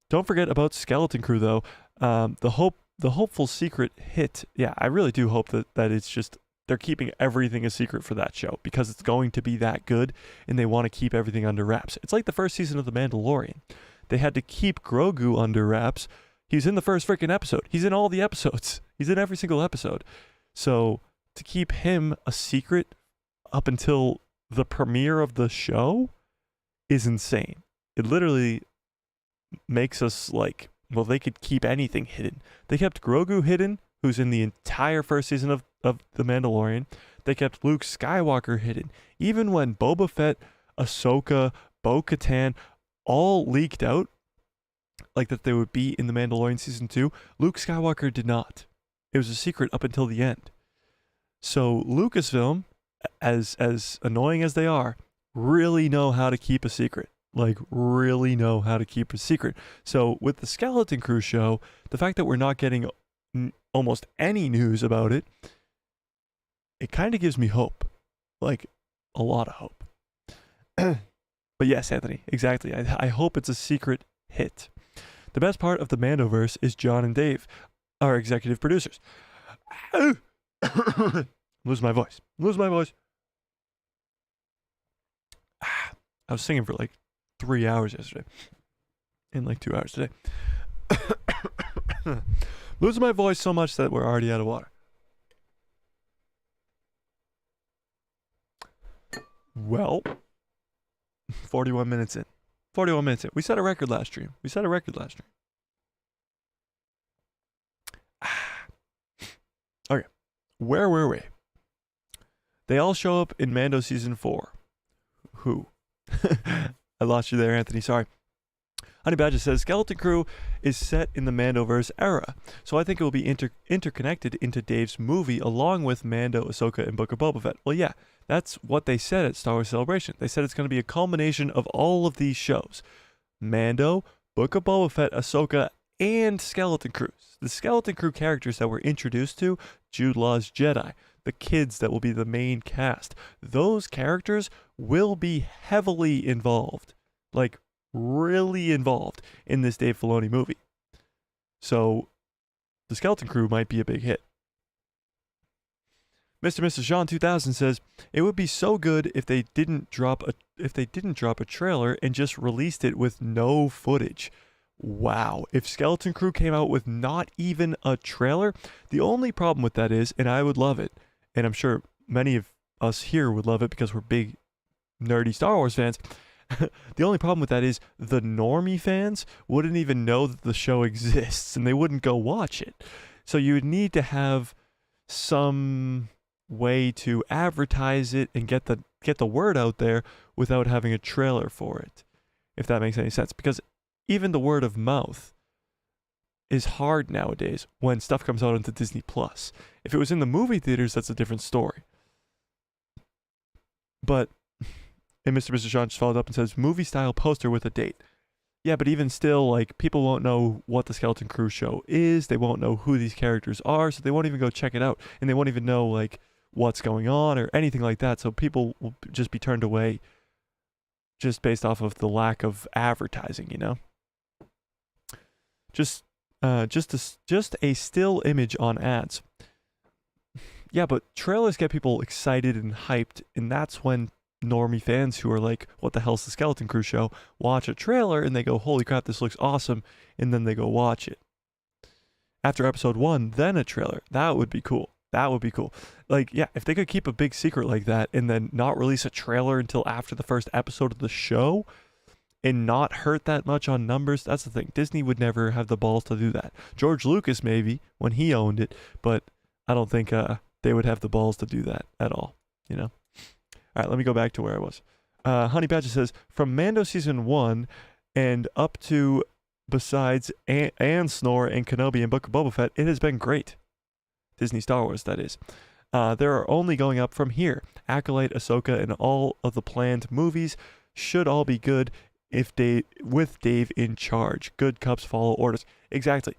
A: don't forget about Skeleton Crew, though. The hopeful secret hit. Yeah, I really do hope that it's just they're keeping everything a secret for that show because it's going to be that good and they want to keep everything under wraps. It's like the first season of The Mandalorian. They had to keep Grogu under wraps. He's in the first freaking episode. He's in all the episodes. He's in every single episode. So to keep him a secret up until the premiere of the show is insane. It literally makes us like, well, they could keep anything hidden. They kept Grogu hidden, who's in the entire first season of The Mandalorian. They kept Luke Skywalker hidden. Even when Boba Fett, Ahsoka, Bo-Katan all leaked out, like that they would be in The Mandalorian Season 2, Luke Skywalker did not. It was a secret up until the end. So Lucasfilm, as annoying as they are, really know how to keep a secret. Like, really know how to keep a secret. So with the Skeleton Crew show, the fact that we're not getting almost any news about it, it kind of gives me hope. Like, a lot of hope. But yes, Anthony, exactly. I hope it's a secret hit. The best part of the Mandoverse is John and Dave, our executive producers. Lose my voice. I was singing for like 3 hours yesterday. And like 2 hours today. Losing my voice so much that we're already out of water. Well, 41 minutes in. We set a record last stream. Okay. Where were we? They all show up in Mando Season 4. Who? I lost you there, Anthony. Sorry. Honey Badger says, Skeleton Crew is set in the Mandoverse era, so I think it will be interconnected into Dave's movie along with Mando, Ahsoka, and Book of Boba Fett. Well, yeah, that's what they said at Star Wars Celebration. They said it's going to be a culmination of all of these shows. Mando, Book of Boba Fett, Ahsoka, and Skeleton Crew. The Skeleton Crew characters that we're introduced to, Jude Law's Jedi, the kids that will be the main cast, those characters will be heavily involved. Like, really involved in this Dave Filoni movie. So the Skeleton Crew might be a big hit. Mr. and Mrs. Jean 2000 says, it would be so good if they didn't drop a trailer and just released it with no footage. Wow, if Skeleton Crew came out with not even a trailer, the only problem with that is, and I would love it, and I'm sure many of us here would love it because we're big nerdy Star Wars fans. The only problem with that is the normie fans wouldn't even know that the show exists and they wouldn't go watch it. So you would need to have some way to advertise it and get the word out there without having a trailer for it, if that makes any sense. Because even the word of mouth is hard nowadays when stuff comes out onto Disney Plus. If it was in the movie theaters, that's a different story. But and Mr. Sean just followed up and says, movie style poster with a date. Yeah, but even still, like, people won't know what the Skeleton Crew show is. They won't know who these characters are, so they won't even go check it out. And they won't even know, like, what's going on or anything like that. So people will just be turned away just based off of the lack of advertising, you know? Just a still image on ads. Yeah, but trailers get people excited and hyped, and that's when normie fans who are like, what the hell's the Skeleton Crew show, watch a trailer and they go, holy crap, this looks awesome, and then they go watch it. After episode 1, then a trailer. That would be cool. Like, yeah, if they could keep a big secret like that and then not release a trailer until after the first episode of the show and not hurt that much on numbers, that's the thing. Disney would never have the balls to do that. George Lucas maybe, when he owned it, but I don't think they would have the balls to do that at all, you know? All right, let me go back to where I was. Honey Badger says, from Mando Season 1 and up to besides and Snore and Kenobi and Book of Boba Fett, it has been great. Disney Star Wars, that is. There are only going up from here. Acolyte, Ahsoka, and all of the planned movies should all be good with Dave in charge. Good cups follow orders. Exactly.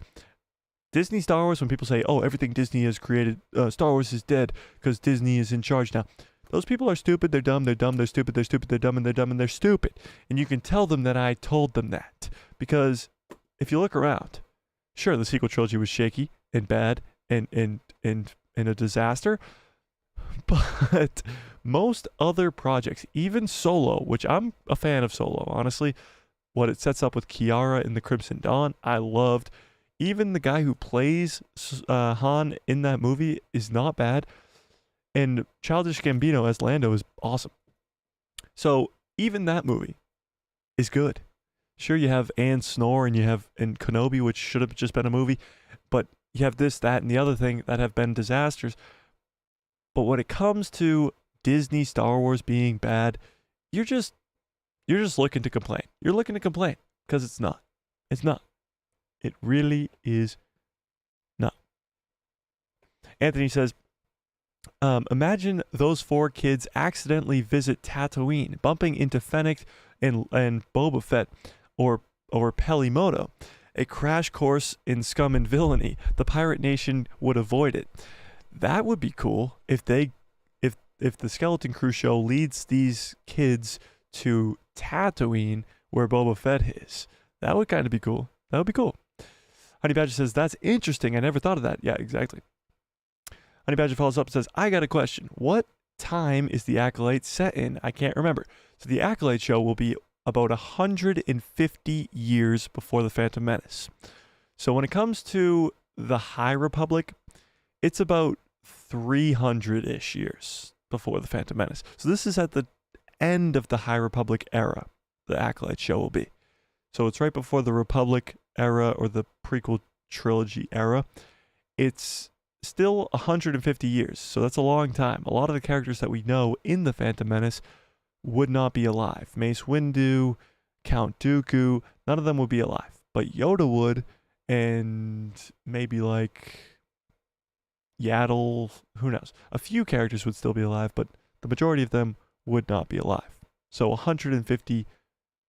A: Disney Star Wars, when people say, oh, everything Disney has created, Star Wars is dead because Disney is in charge now. Those people are stupid, they're dumb, they're stupid, they're stupid, they're dumb, and they're dumb, and they're stupid. And you can tell them that I told them that. Because if you look around, sure, the sequel trilogy was shaky and bad and a disaster. But most other projects, even Solo, which I'm a fan of Solo, honestly, what it sets up with Kiara in the Crimson Dawn, I loved. Even the guy who plays Han in that movie is not bad. And Childish Gambino as Lando is awesome. So even that movie is good. Sure, you have Anne Snore and you have and Kenobi, which should have just been a movie, but you have this, that, and the other thing that have been disasters. But when it comes to Disney Star Wars being bad, you're just looking to complain. You're looking to complain because it's not. It's not. It really is not. Anthony says, imagine those 4 kids accidentally visit Tatooine, bumping into Fennec and Boba Fett or Pelimoto. A crash course in scum and villainy. The pirate nation would avoid it. That would be cool if the Skeleton Crew show leads these kids to Tatooine where Boba Fett is. That would kind of be cool. That would be cool. Honey Badger says, that's interesting. I never thought of that. Yeah, exactly. Honey Badger follows up and says, I got a question. What time is the Acolyte set in? I can't remember. So the Acolyte show will be about 150 years before the Phantom Menace. So when it comes to the High Republic, it's about 300-ish years before the Phantom Menace. So this is at the end of the High Republic era, the Acolyte show will be. So it's right before the Republic era or the prequel trilogy era. It's still 150 years, so that's a long time. A lot of the characters that we know in the Phantom Menace would not be alive. Mace Windu, Count Dooku, none of them would be alive. But Yoda would, and maybe like Yaddle, who knows. A few characters would still be alive, but the majority of them would not be alive. So 150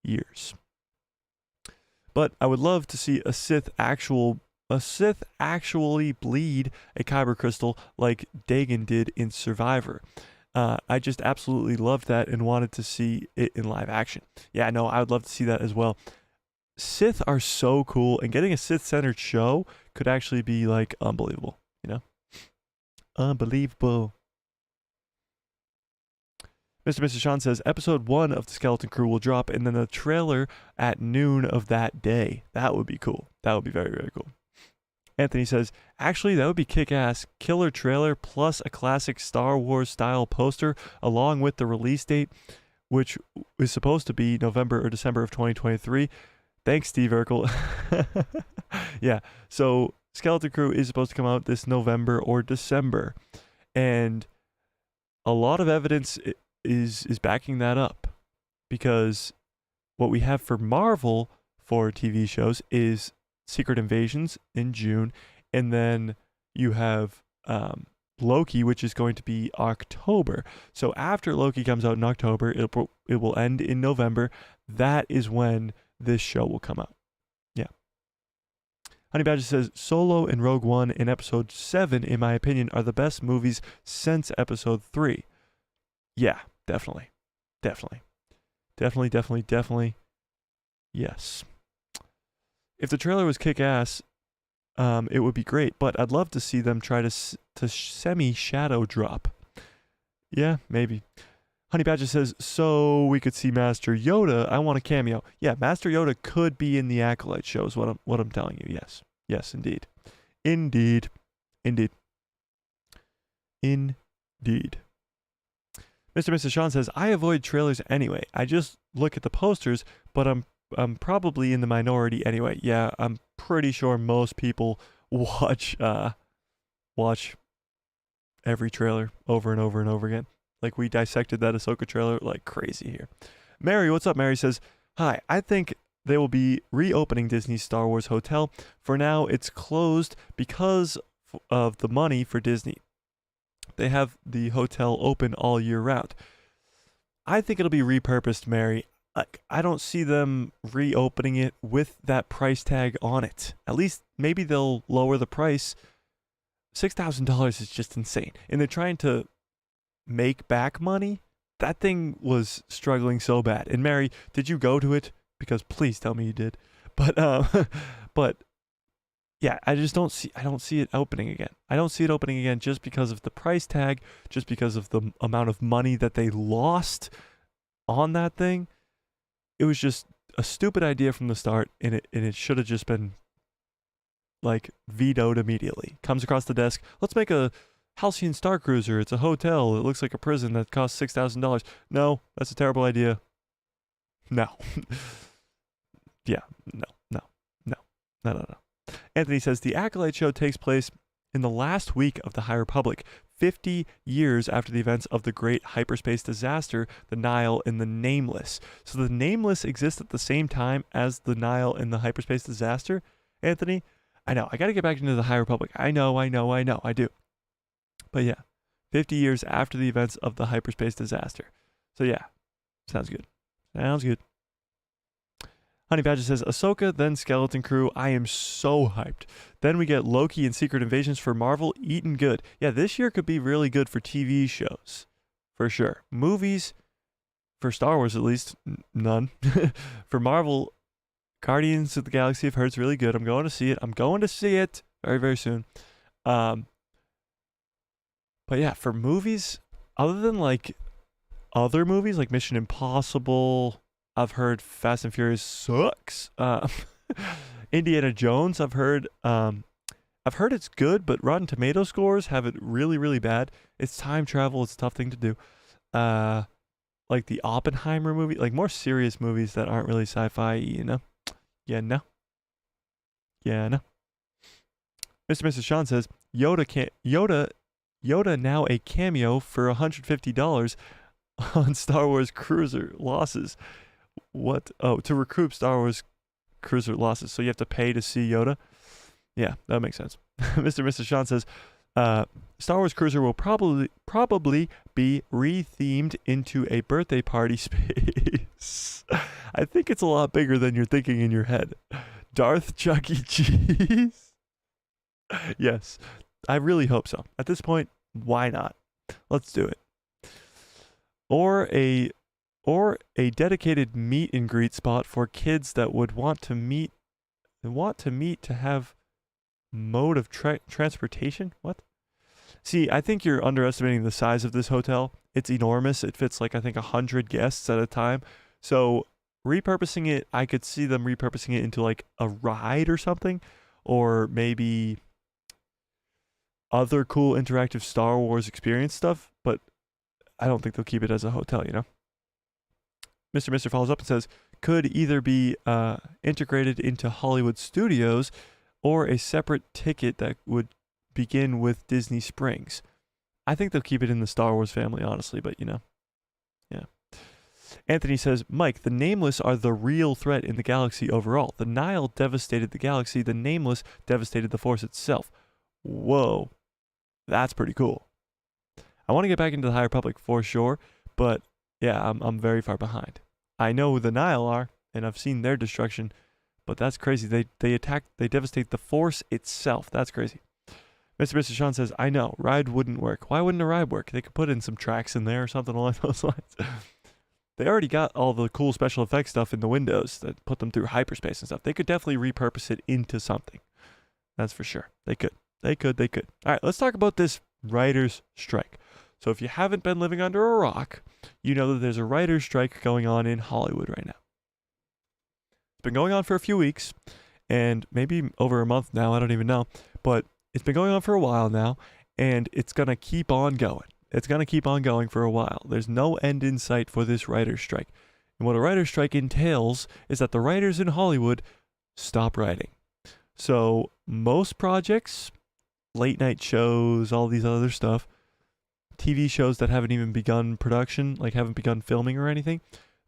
A: years. But I would love to see a Sith actually bleed a kyber crystal like Dagon did in Survivor. I just absolutely loved that and wanted to see it in live action. Yeah, no, I would love to see that as well. Sith are so cool, and getting a Sith-centered show could actually be like unbelievable, you know? Unbelievable. Mr. Sean says, episode 1 of the Skeleton Crew will drop, and then a trailer at noon of that day. That would be cool. That would be very, very cool. Anthony says, actually, that would be kick-ass. Killer trailer plus a classic Star Wars style poster along with the release date, which is supposed to be November or December of 2023. Thanks, Steve Urkel. Yeah, so Skeleton Crew is supposed to come out this November or December. And a lot of evidence is backing that up, because what we have for Marvel for TV shows is Secret Invasions in June, and then you have Loki, which is going to be October. So after Loki comes out in October, it will end in November. That is when this show will come out. Yeah. Honey Badger says, Solo and Rogue One in episode 7, in my opinion, are the best movies since episode 3. Yeah, definitely. Definitely. Yes. If the trailer was kick-ass, it would be great, but I'd love to see them try to semi-shadow drop. Yeah, maybe. Honey Badger says, so we could see Master Yoda. I want a cameo. Yeah, Master Yoda could be in the Acolyte show is what I'm telling you. Yes. Yes, indeed. Indeed. Mr. Sean says, I avoid trailers anyway. I just look at the posters, but I'm probably in the minority anyway. Yeah, I'm pretty sure most people watch every trailer over and over and over again. Like, we dissected that Ahsoka trailer like crazy here. Mary, what's up? Mary says, hi, I think they will be reopening Disney's Star Wars Hotel. For now, it's closed because of the money for Disney. They have the hotel open all year round. I think it'll be repurposed, Mary. I don't see them reopening it with that price tag on it. At least maybe they'll lower the price. $6,000 is just insane. And they're trying to make back money. That thing was struggling so bad. And Mary, did you go to it? Because please tell me you did. But yeah, yeah, I don't see it opening again. I don't see it opening again just because of the price tag, just because of the amount of money that they lost on that thing. It was just a stupid idea from the start, and it should have just been like vetoed immediately. Comes across the desk, let's make a Halcyon Starcruiser. It's a hotel. It looks like a prison that costs $6,000. No, that's a terrible idea. No. Yeah, no. Anthony says the Acolyte show takes place in the last week of the High Republic, 50 years after the events of the great hyperspace disaster, the Nile and the Nameless. So the Nameless exists at the same time as the Nile and the hyperspace disaster, Anthony? I know. I got to get back into the High Republic. I know. I do. But yeah, 50 years after the events of the hyperspace disaster. So yeah, sounds good. Honey Badger says, Ahsoka, then Skeleton Crew. I am so hyped. Then we get Loki and Secret Invasions for Marvel. Eating good. Yeah, this year could be really good for TV shows. For sure. Movies, for Star Wars at least, none. For Marvel, Guardians of the Galaxy I've heard is really good. I'm going to see it very, very soon. But yeah, for movies, other than like other movies like Mission Impossible, I've heard Fast and Furious sucks. Indiana Jones, I've heard it's good, but Rotten Tomato scores have it really, really bad. It's time travel. It's a tough thing to do. Like the Oppenheimer movie, like more serious movies that aren't really sci-fi, you know? Yeah, no. Mr. Sean says, Yoda now a cameo for $150 on Star Wars Cruiser losses. What? Oh, to recoup Star Wars Cruiser losses. So you have to pay to see Yoda? Yeah, that makes sense. Mr. Sean says, Star Wars Cruiser will probably be rethemed into a birthday party space. I think it's a lot bigger than you're thinking in your head. Darth Chuck E. Cheese? Yes, I really hope so. At this point, why not? Let's do it. Or a dedicated meet and greet spot for kids that would want to meet to have mode of transportation. What? See, I think you're underestimating the size of this hotel. It's enormous. It fits like I think 100 guests at a time. So repurposing it, I could see them repurposing it into like a ride or something, or maybe other cool interactive Star Wars experience stuff, but I don't think they'll keep it as a hotel, you know? Mr. follows up and says, could either be integrated into Hollywood Studios or a separate ticket that would begin with Disney Springs. I think they'll keep it in the Star Wars family, honestly, but you know. Yeah. Anthony says, Mike, the Nameless are the real threat in the galaxy overall. The Nile devastated the galaxy. The Nameless devastated the Force itself. Whoa. That's pretty cool. I want to get back into the High Republic for sure, but yeah, I'm very far behind. I know who the Nile are, and I've seen their destruction, but that's crazy. They devastate the Force itself. That's crazy. Mr. Sean says, I know, ride wouldn't work. Why wouldn't a ride work? They could put in some tracks in there or something along those lines. They already got all the cool special effects stuff in the windows that put them through hyperspace and stuff. They could definitely repurpose it into something. That's for sure. They could. All right, let's talk about this writer's strike. So if you haven't been living under a rock, you know that there's a writer's strike going on in Hollywood right now. It's been going on for a few weeks, and maybe over a month now, I don't even know. But it's been going on for a while now, and it's going to keep on going. It's going to keep on going for a while. There's no end in sight for this writer's strike. And what a writer's strike entails is that the writers in Hollywood stop writing. So most projects, late night shows, all these other stuff, TV shows that haven't even begun production, like haven't begun filming or anything,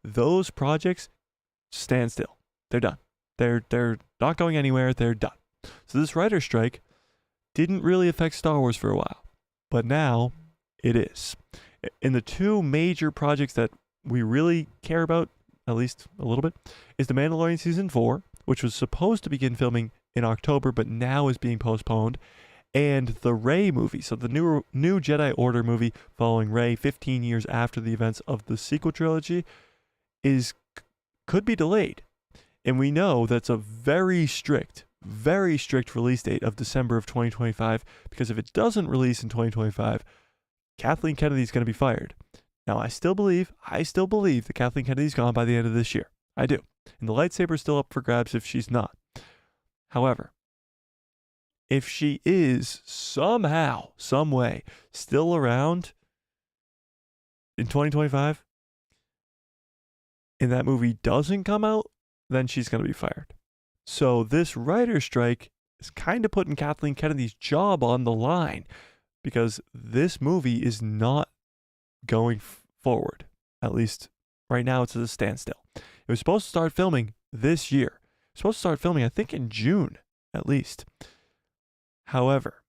A: those projects stand still. They're done. They're not going anywhere. They're done. So this writer's strike didn't really affect Star Wars for a while, but now it is. In the two major projects that we really care about, at least a little bit, is The Mandalorian Season 4, which was supposed to begin filming in October, but now is being postponed, and the Rey movie, so the new Jedi Order movie following Rey 15 years after the events of the sequel trilogy could be delayed. And we know that's a very strict very strict release date of December of 2025, because if it doesn't release in 2025, Kathleen Kennedy's going to be fired. Now, I still believe that Kathleen Kennedy's gone by the end of this year. I do. And the lightsaber's still up for grabs if she's not. However, if she is somehow, some way, still around in 2025, and that movie doesn't come out, then she's going to be fired. So this writer's strike is kind of putting Kathleen Kennedy's job on the line, because this movie is not going forward. At least right now it's at a standstill. It was supposed to start filming this year. It was supposed to start filming, I think, in June, at least. However,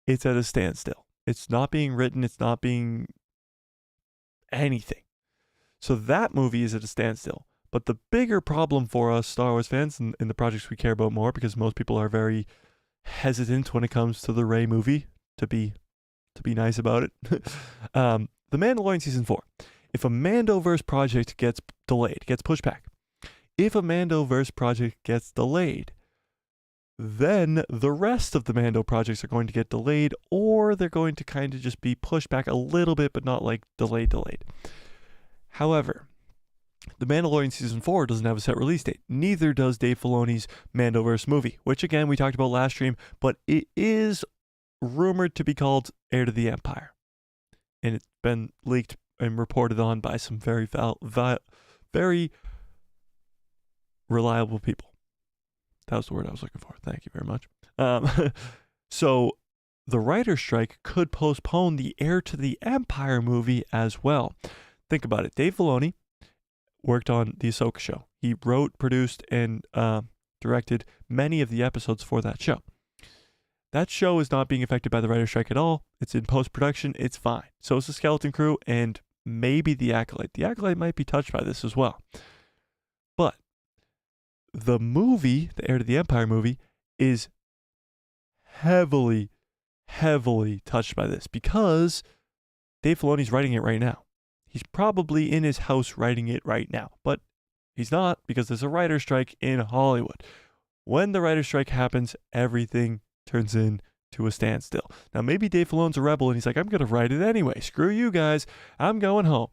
A: it's at a standstill. It's not being written. It's not being anything. So that movie is at a standstill. But the bigger problem for us Star Wars fans and the projects we care about more, because most people are very hesitant when it comes to the Rey movie, to be nice about it. The Mandalorian Season 4. If a Mandoverse project gets delayed, gets pushed back, if a Mandoverse project gets delayed, then the rest of the Mando projects are going to get delayed, or they're going to kind of just be pushed back a little bit, but not like delayed. However, The Mandalorian Season 4 doesn't have a set release date. Neither does Dave Filoni's Mandoverse movie, which again we talked about last stream, but it is rumored to be called Heir to the Empire. And it's been leaked and reported on by some very very reliable people. That was the word I was looking for. Thank you very much. So the writer's strike could postpone the Heir to the Empire movie as well. Think about it. Dave Filoni worked on the Ahsoka show. He wrote, produced, and directed many of the episodes for that show. That show is not being affected by the writer's strike at all. It's in post-production. It's fine. So is the Skeleton Crew and maybe the Acolyte. The Acolyte might be touched by this as well. But the movie, the Heir to the Empire movie, is heavily touched by this because Dave Filoni's writing it right now. He's probably in his house writing it right now, but he's not because there's a writer's strike in Hollywood. When the writer's strike happens, everything turns into a standstill. Now, maybe Dave Filoni's a rebel and he's like, I'm going to write it anyway. Screw you guys. I'm going home.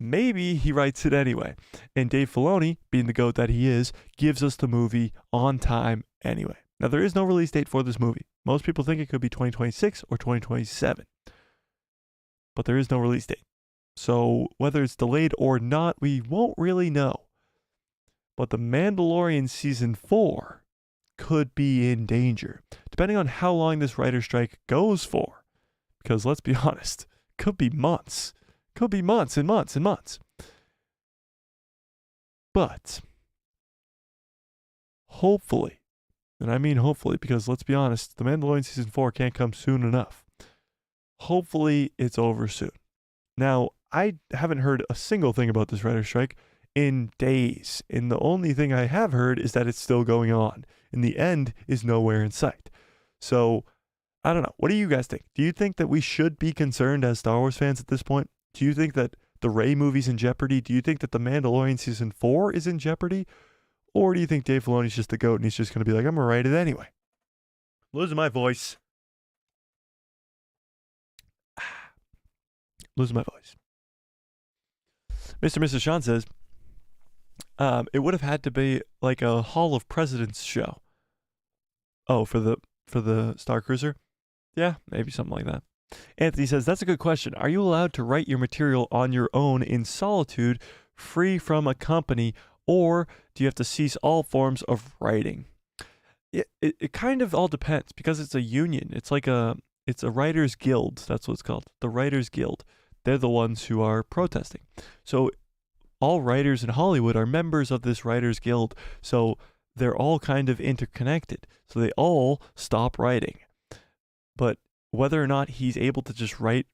A: Maybe he writes it anyway. And Dave Filoni, being the GOAT that he is, gives us the movie on time anyway. Now, there is no release date for this movie. Most people think it could be 2026 or 2027. But there is no release date. So whether it's delayed or not, we won't really know. But The Mandalorian Season 4 could be in danger, depending on how long this writer's strike goes for. Because let's be honest, could be months. Could be months and months and months. But hopefully, and I mean hopefully, because let's be honest, The Mandalorian Season 4 can't come soon enough. Hopefully it's over soon. Now, I haven't heard a single thing about this writer's strike in days. And the only thing I have heard is that it's still going on. And the end is nowhere in sight. So, I don't know. What do you guys think? Do you think that we should be concerned as Star Wars fans at this point? Do you think that the Rey movie's in jeopardy? Do you think that The Mandalorian Season 4 is in jeopardy? Or do you think Dave Filoni's just the GOAT and he's just going to be like, I'm going to write it anyway? Losing my voice. Losing my voice. Mr. Mrs. Sean says, it would have had to be like a Hall of Presidents show. Oh, for the Starcruiser? Yeah, maybe something like that. Anthony says, that's a good question. Are you allowed to write your material on your own in solitude, free from a company, or do you have to cease all forms of writing? It kind of all depends because it's a union. It's a writer's guild. That's what it's called. The Writer's Guild. They're the ones who are protesting. So all writers in Hollywood are members of this Writer's Guild. So they're all kind of interconnected. So they all stop writing. But whether or not he's able to just write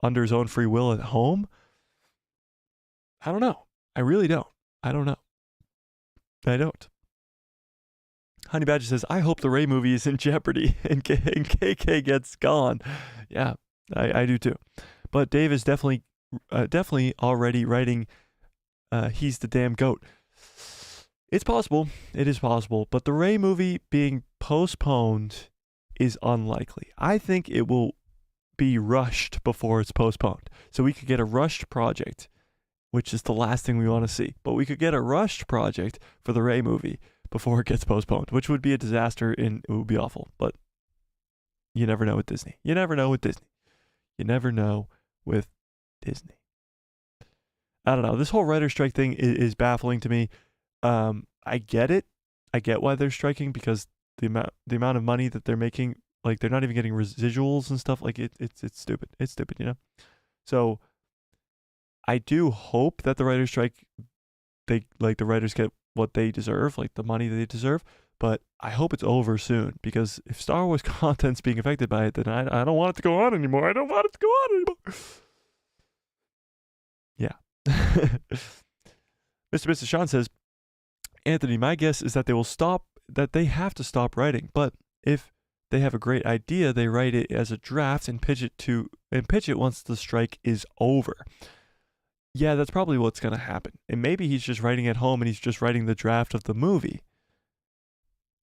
A: under his own free will at home, I don't know. I really don't. I don't know. I don't. Honey Badger says, I hope the Rey movie is in jeopardy and KK gets gone. Yeah, I do too. But Dave is definitely already writing He's the Damn GOAT. It's possible. It is possible. But the Rey movie being postponed is unlikely. I think it will be rushed before it's postponed. So we could get a rushed project, which is the last thing we want to see. But we could get a rushed project for the Rey movie before it gets postponed, which would be a disaster and it would be awful. But you never know with Disney. You never know with Disney. You never know with Disney. I don't know. This whole writer strike thing is baffling to me. I get it. I get why they're striking, because the amount of money that they're making, like they're not even getting residuals and stuff. Like it's stupid. It's stupid, you know? So I do hope that the writer strike, the writers get what they deserve, like the money they deserve. But I hope it's over soon, because if Star Wars content's being affected by it, then I don't want it to go on anymore. I don't want it to go on anymore. Yeah. Mr. Sean says, Anthony, my guess is that they have to stop writing. But if they have a great idea, they write it as a draft and pitch it once the strike is over. Yeah, that's probably what's going to happen. And maybe he's just writing at home and he's just writing the draft of the movie.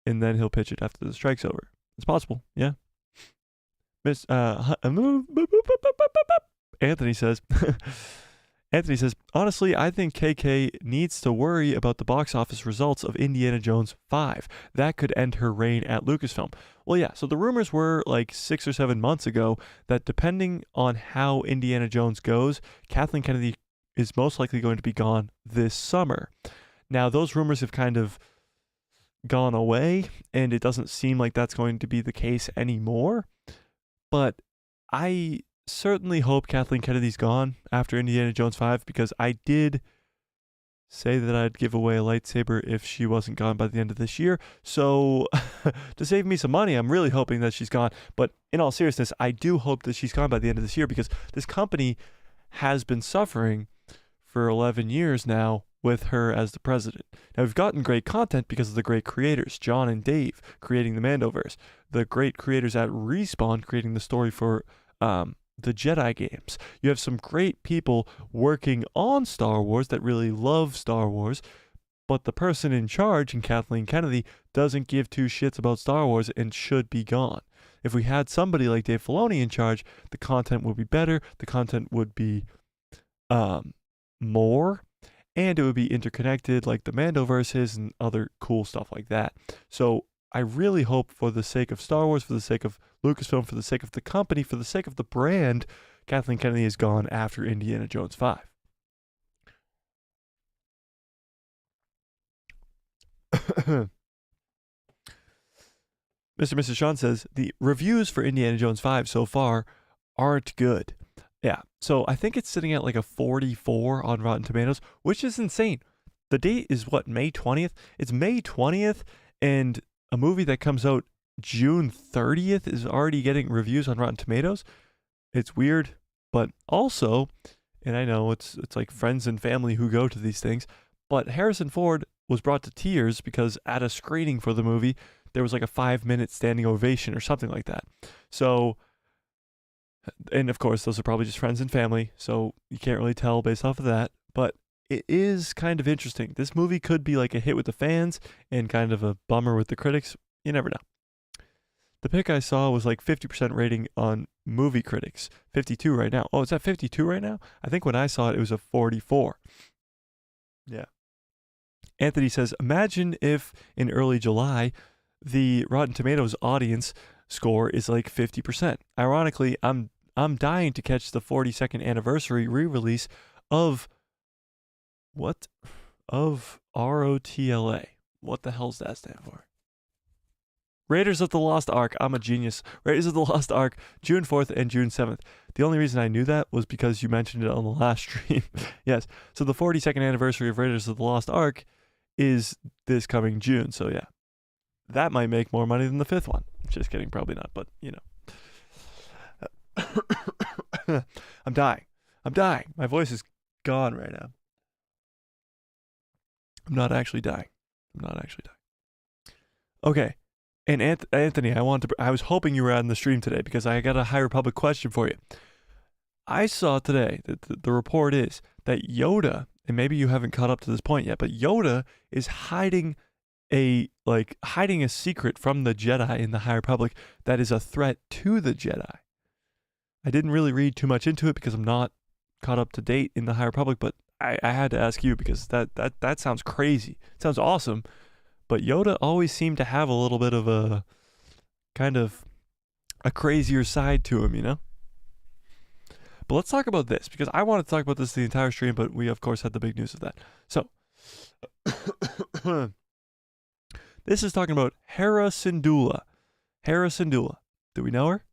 A: And then he'll pitch it after the strike's over. It's possible, yeah. Anthony says, honestly, I think KK needs to worry about the box office results of Indiana Jones 5. That could end her reign at Lucasfilm. Well, yeah, so the rumors were like 6 or 7 months ago that depending on how Indiana Jones goes, Kathleen Kennedy is most likely going to be gone this summer. Now, those rumors have kind of gone away, and it doesn't seem like that's going to be the case anymore. But I certainly hope Kathleen Kennedy's gone after Indiana Jones 5, because I did say that I'd give away a lightsaber if she wasn't gone by the end of this year. So to save me some money, I'm really hoping that she's gone. But in all seriousness, I do hope that she's gone by the end of this year, because this company has been suffering for 11 years now with her as the president. Now, we've gotten great content because of the great creators, John and Dave, creating the Mandoverse, the great creators at Respawn creating the story for the Jedi games. You have some great people working on Star Wars that really love Star Wars, but the person in charge, in Kathleen Kennedy, doesn't give two shits about Star Wars and should be gone. If we had somebody like Dave Filoni in charge, the content would be better, the content would be more, and it would be interconnected like the Mandoverse is and other cool stuff like that. So I really hope, for the sake of Star Wars, for the sake of Lucasfilm, for the sake of the company, for the sake of the brand, Kathleen Kennedy is gone after Indiana Jones 5. Mr. and Mrs. Sean says, the reviews for Indiana Jones 5 so far aren't good. Yeah, so I think it's sitting at like a 44 on Rotten Tomatoes, which is insane. The date is what, May 20th? It's May 20th, and a movie that comes out June 30th is already getting reviews on Rotten Tomatoes. It's weird, but also, and I know it's like friends and family who go to these things, but Harrison Ford was brought to tears because at a screening for the movie, there was like a 5-minute standing ovation or something like that. So, and of course, those are probably just friends and family, so you can't really tell based off of that, but it is kind of interesting. This movie could be like a hit with the fans and kind of a bummer with the critics. You never know. The pick I saw was like 50% rating on movie critics. 52 right now. Oh, is that 52 right now? I think when I saw it was a 44. Yeah. Anthony says, imagine if in early July, the Rotten Tomatoes audience score is like 50%. Ironically, I'm dying to catch the 42nd anniversary re-release of what? Of ROTLA. What the hell's that stand for? Raiders of the Lost Ark. I'm a genius. Raiders of the Lost Ark, June 4th and June 7th. The only reason I knew that was because you mentioned it on the last stream. Yes. So the 42nd anniversary of Raiders of the Lost Ark is this coming June. So yeah, that might make more money than the 5th one. Just kidding. Probably not, but you know. I'm dying. My voice is gone right now. I'm not actually dying. Okay. And Anthony, I was hoping you were on the stream today because I got a High Republic question for you. I saw today that the report is that Yoda and maybe you haven't caught up to this point yet, but Yoda is hiding a secret from the Jedi in the High Republic that is a threat to the Jedi. I didn't really read too much into it because I'm not caught up to date in the High Republic, but I had to ask you because that sounds crazy. It sounds awesome, but Yoda always seemed to have a little bit of a kind of a crazier side to him, you know? But let's talk about this, because I wanted to talk about this the entire stream, but we, of course, had the big news of that. So, this is talking about Hera Syndulla. Hera Syndulla. Do we know her?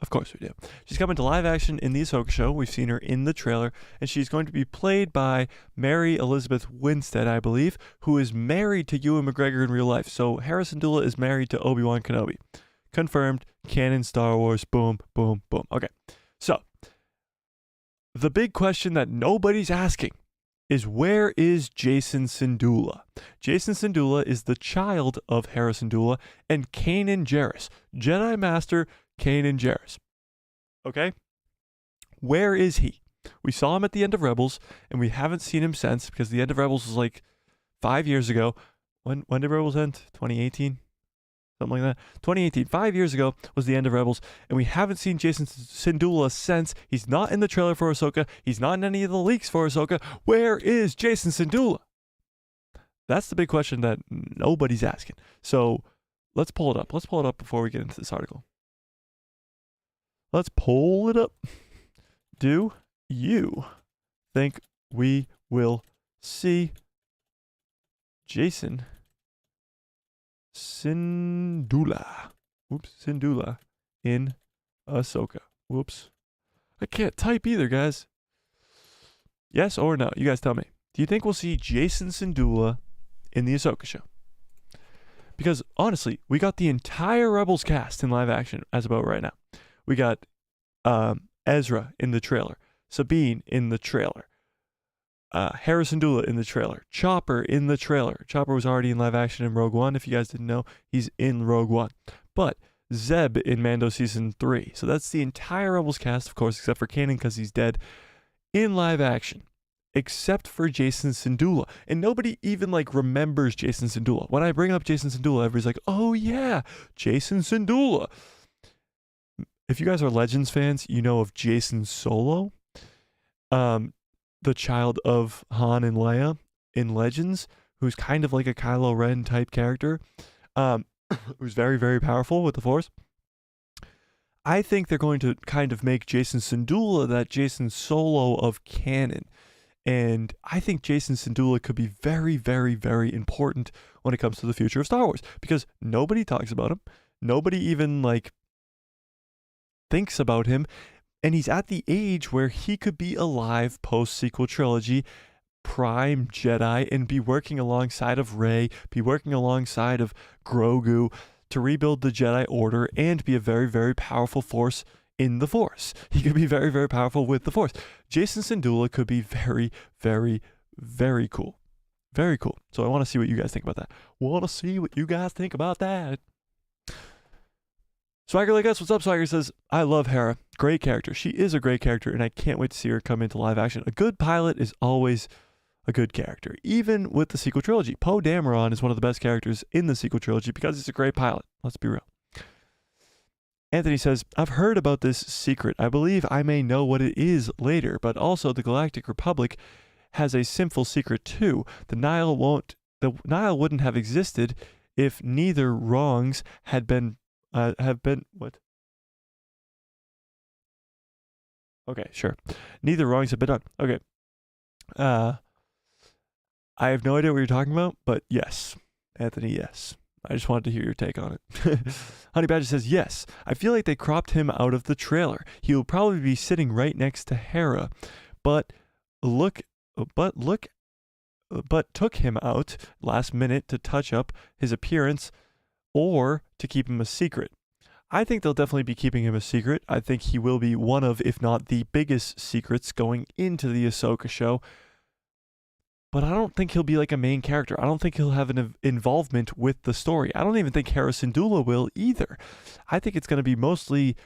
A: Of course we do. She's coming to live action in the Ahsoka show. We've seen her in the trailer, and she's going to be played by Mary Elizabeth Winstead, I believe, who is married to Ewan McGregor in real life. So Hera Syndulla is married to Obi-Wan Kenobi. Confirmed. Canon Star Wars. Boom, boom, boom. Okay. So, the big question that nobody's asking is, where is Jacen Syndulla? Jacen Syndulla is the child of Hera Syndulla and Kanan Jarrus. Jedi Master Kanan Jarrus. Okay? Where is he? We saw him at the end of Rebels, and we haven't seen him since, because the end of Rebels was like 5 years ago. When did Rebels end? 2018? Something like that. 2018, 5 years ago, was the end of Rebels, and we haven't seen Jacen Syndulla since. He's not in the trailer for Ahsoka. He's not in any of the leaks for Ahsoka. Where is Jacen Syndulla? That's the big question that nobody's asking. So let's pull it up. Let's pull it up before we get into this article. Let's pull it up. Do you think we will see Jacen Syndulla in Ahsoka? Whoops. I can't type either, guys. Yes or no? You guys tell me. Do you think we'll see Jacen Syndulla in the Ahsoka show? Because honestly, we got the entire Rebels cast in live action as about right now. We got Ezra in the trailer, Sabine in the trailer, Hera Syndulla in the trailer, Chopper in the trailer. Chopper was already in live action in Rogue One. If you guys didn't know, he's in Rogue One. But Zeb in Mando Season 3. So that's the entire Rebels cast, of course, except for Kanan because he's dead, in live action, except for Jacen Syndulla. And nobody even remembers Jacen Syndulla. When I bring up Jacen Syndulla, everybody's like, oh yeah, Jacen Syndulla. If you guys are Legends fans, you know of Jacen Solo, the child of Han and Leia in Legends, who's kind of like a Kylo Ren type character, who's very, very powerful with the Force. I think they're going to kind of make Jacen Syndulla that Jacen Solo of canon. And I think Jacen Syndulla could be very, very, very important when it comes to the future of Star Wars, because nobody talks about him. Nobody even thinks about him, and he's at the age where he could be alive post-sequel trilogy, prime Jedi, and be working alongside of Rey, be working alongside of Grogu to rebuild the Jedi Order and be a very, very powerful force in the Force. He could be very, very powerful with the Force. Jacen Syndulla could be very, very, very cool. Very cool. So I want to see what you guys think about that. Want to see what you guys think about that. Swagger like us, what's up? Swagger says, I love Hera. Great character. She is a great character, and I can't wait to see her come into live action. A good pilot is always a good character, even with the sequel trilogy. Poe Dameron is one of the best characters in the sequel trilogy because he's a great pilot. Let's be real. Anthony says, I've heard about this secret. I believe I may know what it is later, but also the Galactic Republic has a sinful secret too. The Nile wouldn't have existed if neither wrongs have been what? Okay, sure. Neither wrongs have been done. Okay. I have no idea what you're talking about, but yes. Anthony, yes. I just wanted to hear your take on it. Honey Badger says, yes. I feel like they cropped him out of the trailer. He will probably be sitting right next to Hera, but took him out last minute to touch up his appearance or to keep him a secret. I think they'll definitely be keeping him a secret. I think he will be one of, if not the biggest secrets going into the Ahsoka show. But I don't think he'll be like a main character. I don't think he'll have an involvement with the story. I don't even think Hera Syndulla will either. I think it's going to be mostly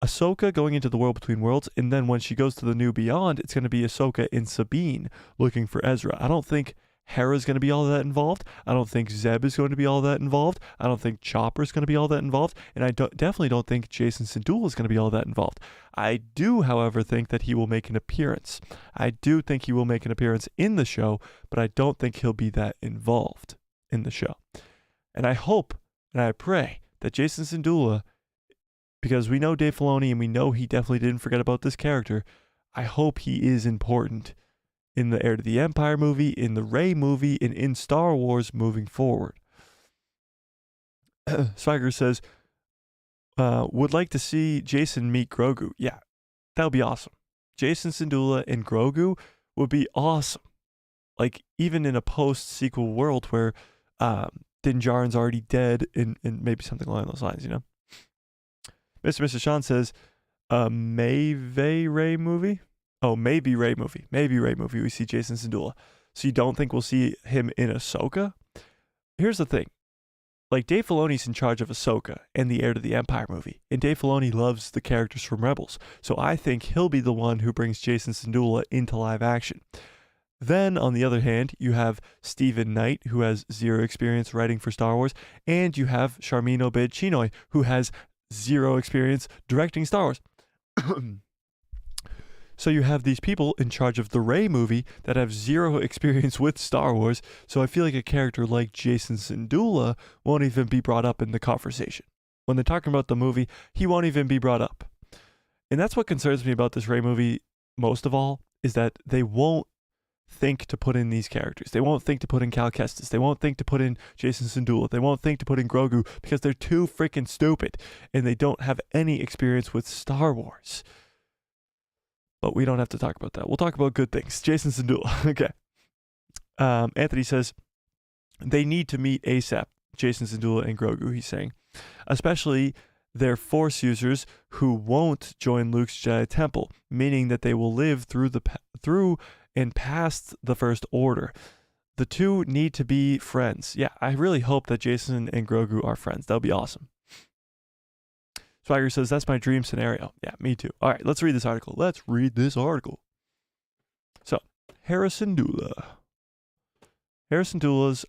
A: Ahsoka going into the world between worlds, and then when she goes to the new beyond, it's going to be Ahsoka and Sabine looking for Ezra. I don't think Hera's going to be all that involved. I don't think Zeb is going to be all that involved. I don't think Chopper's going to be all that involved. And I definitely don't think Jason Syndulla is going to be all that involved. I do, however, think that he will make an appearance. I do think he will make an appearance in the show, but I don't think he'll be that involved in the show. And I hope and I pray that Jason Syndulla, because we know Dave Filoni and we know he definitely didn't forget about this character, I hope he is important in the Heir to the Empire movie, in the Rey movie, and in Star Wars moving forward. Swagger says, would like to see Jason meet Grogu. Yeah, that would be awesome. Jason Syndulla and Grogu would be awesome. Like, even in a post-sequel world where Din Djarin's already dead and maybe something along those lines, you know? Mr. Sean says, maybe Rey movie? Oh, maybe Rey movie. Maybe Rey movie. We see Jason Syndulla. So you don't think we'll see him in Ahsoka? Here's the thing. Like, Dave Filoni's in charge of Ahsoka and the Heir to the Empire movie. And Dave Filoni loves the characters from Rebels. So I think he'll be the one who brings Jason Syndulla into live action. Then, on the other hand, you have Stephen Knight, who has zero experience writing for Star Wars. And you have Sharmeen Obaid-Chinoy, who has zero experience directing Star Wars. So you have these people in charge of the Rey movie that have zero experience with Star Wars. So I feel like a character like Jason Syndulla won't even be brought up in the conversation. When they're talking about the movie, he won't even be brought up. And that's what concerns me about this Rey movie most of all, is that they won't think to put in these characters. They won't think to put in Cal Kestis. They won't think to put in Jason Syndulla. They won't think to put in Grogu because they're too freaking stupid and they don't have any experience with Star Wars. But we don't have to talk about that. We'll talk about good things. Jason Syndulla. Okay. Anthony says, they need to meet ASAP, Jason Syndulla and Grogu, he's saying. Especially their Force users who won't join Luke's Jedi Temple, meaning that they will live through and past the First Order. The two need to be friends. Yeah, I really hope that Jason and Grogu are friends. That would be awesome. Swagger says, that's my dream scenario. Yeah, me too. All right, let's read this article. So, Hera Syndulla. Hera Syndulla's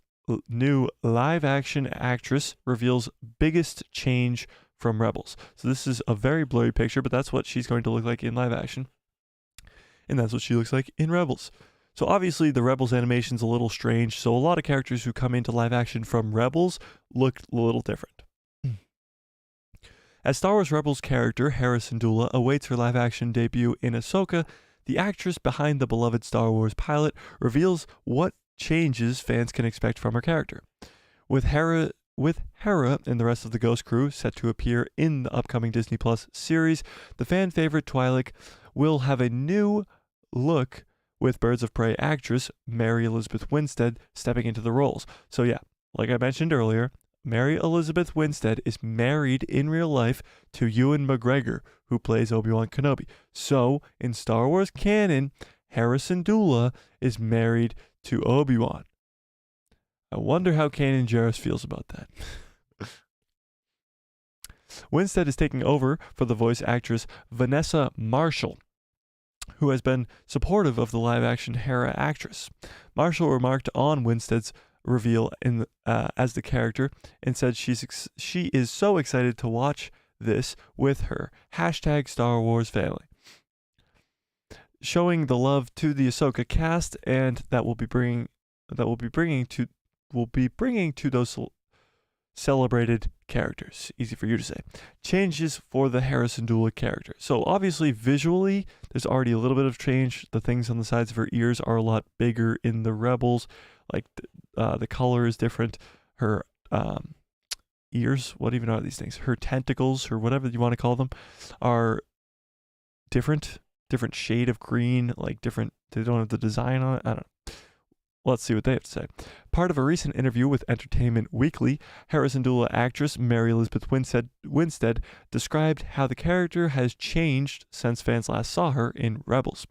A: new live-action actress reveals biggest change from Rebels. So this is a very blurry picture, but that's what she's going to look like in live action. And that's what she looks like in Rebels. So obviously the Rebels animation's a little strange, so a lot of characters who come into live action from Rebels looked a little different. As Star Wars Rebels character Hera Syndulla awaits her live-action debut in Ahsoka, the actress behind the beloved Star Wars pilot reveals what changes fans can expect from her character. With Hera and the rest of the Ghost crew set to appear in the upcoming Disney Plus series, the fan favorite Twi'lek will have a new look with Birds of Prey actress Mary Elizabeth Winstead stepping into the roles. So yeah, like I mentioned earlier, Mary Elizabeth Winstead is married in real life to Ewan McGregor, who plays Obi-Wan Kenobi. So, in Star Wars canon, Hera Syndulla is married to Obi-Wan. I wonder how Kanan Jarrus feels about that. Winstead is taking over for the voice actress Vanessa Marshall, who has been supportive of the live-action Hera actress. Marshall remarked on Winstead's reveal as the character and said she is so excited to watch this with her #Star Wars family, showing the love to the Ahsoka cast and that will be bringing to those celebrated characters. Easy for you to say. Changes for the Hera Syndulla character. So obviously visually there's already a little bit of change. The things on the sides of her ears are a lot bigger in the Rebels. Like the color is different. Her ears, what even are these things? Her tentacles, or whatever you want to call them, are different shade of green, like different. They don't have the design on it. I don't know. Let's see what they have to say. Part of a recent interview with Entertainment Weekly, Hera Syndulla actress Mary Elizabeth Winstead described how the character has changed since fans last saw her in Rebels.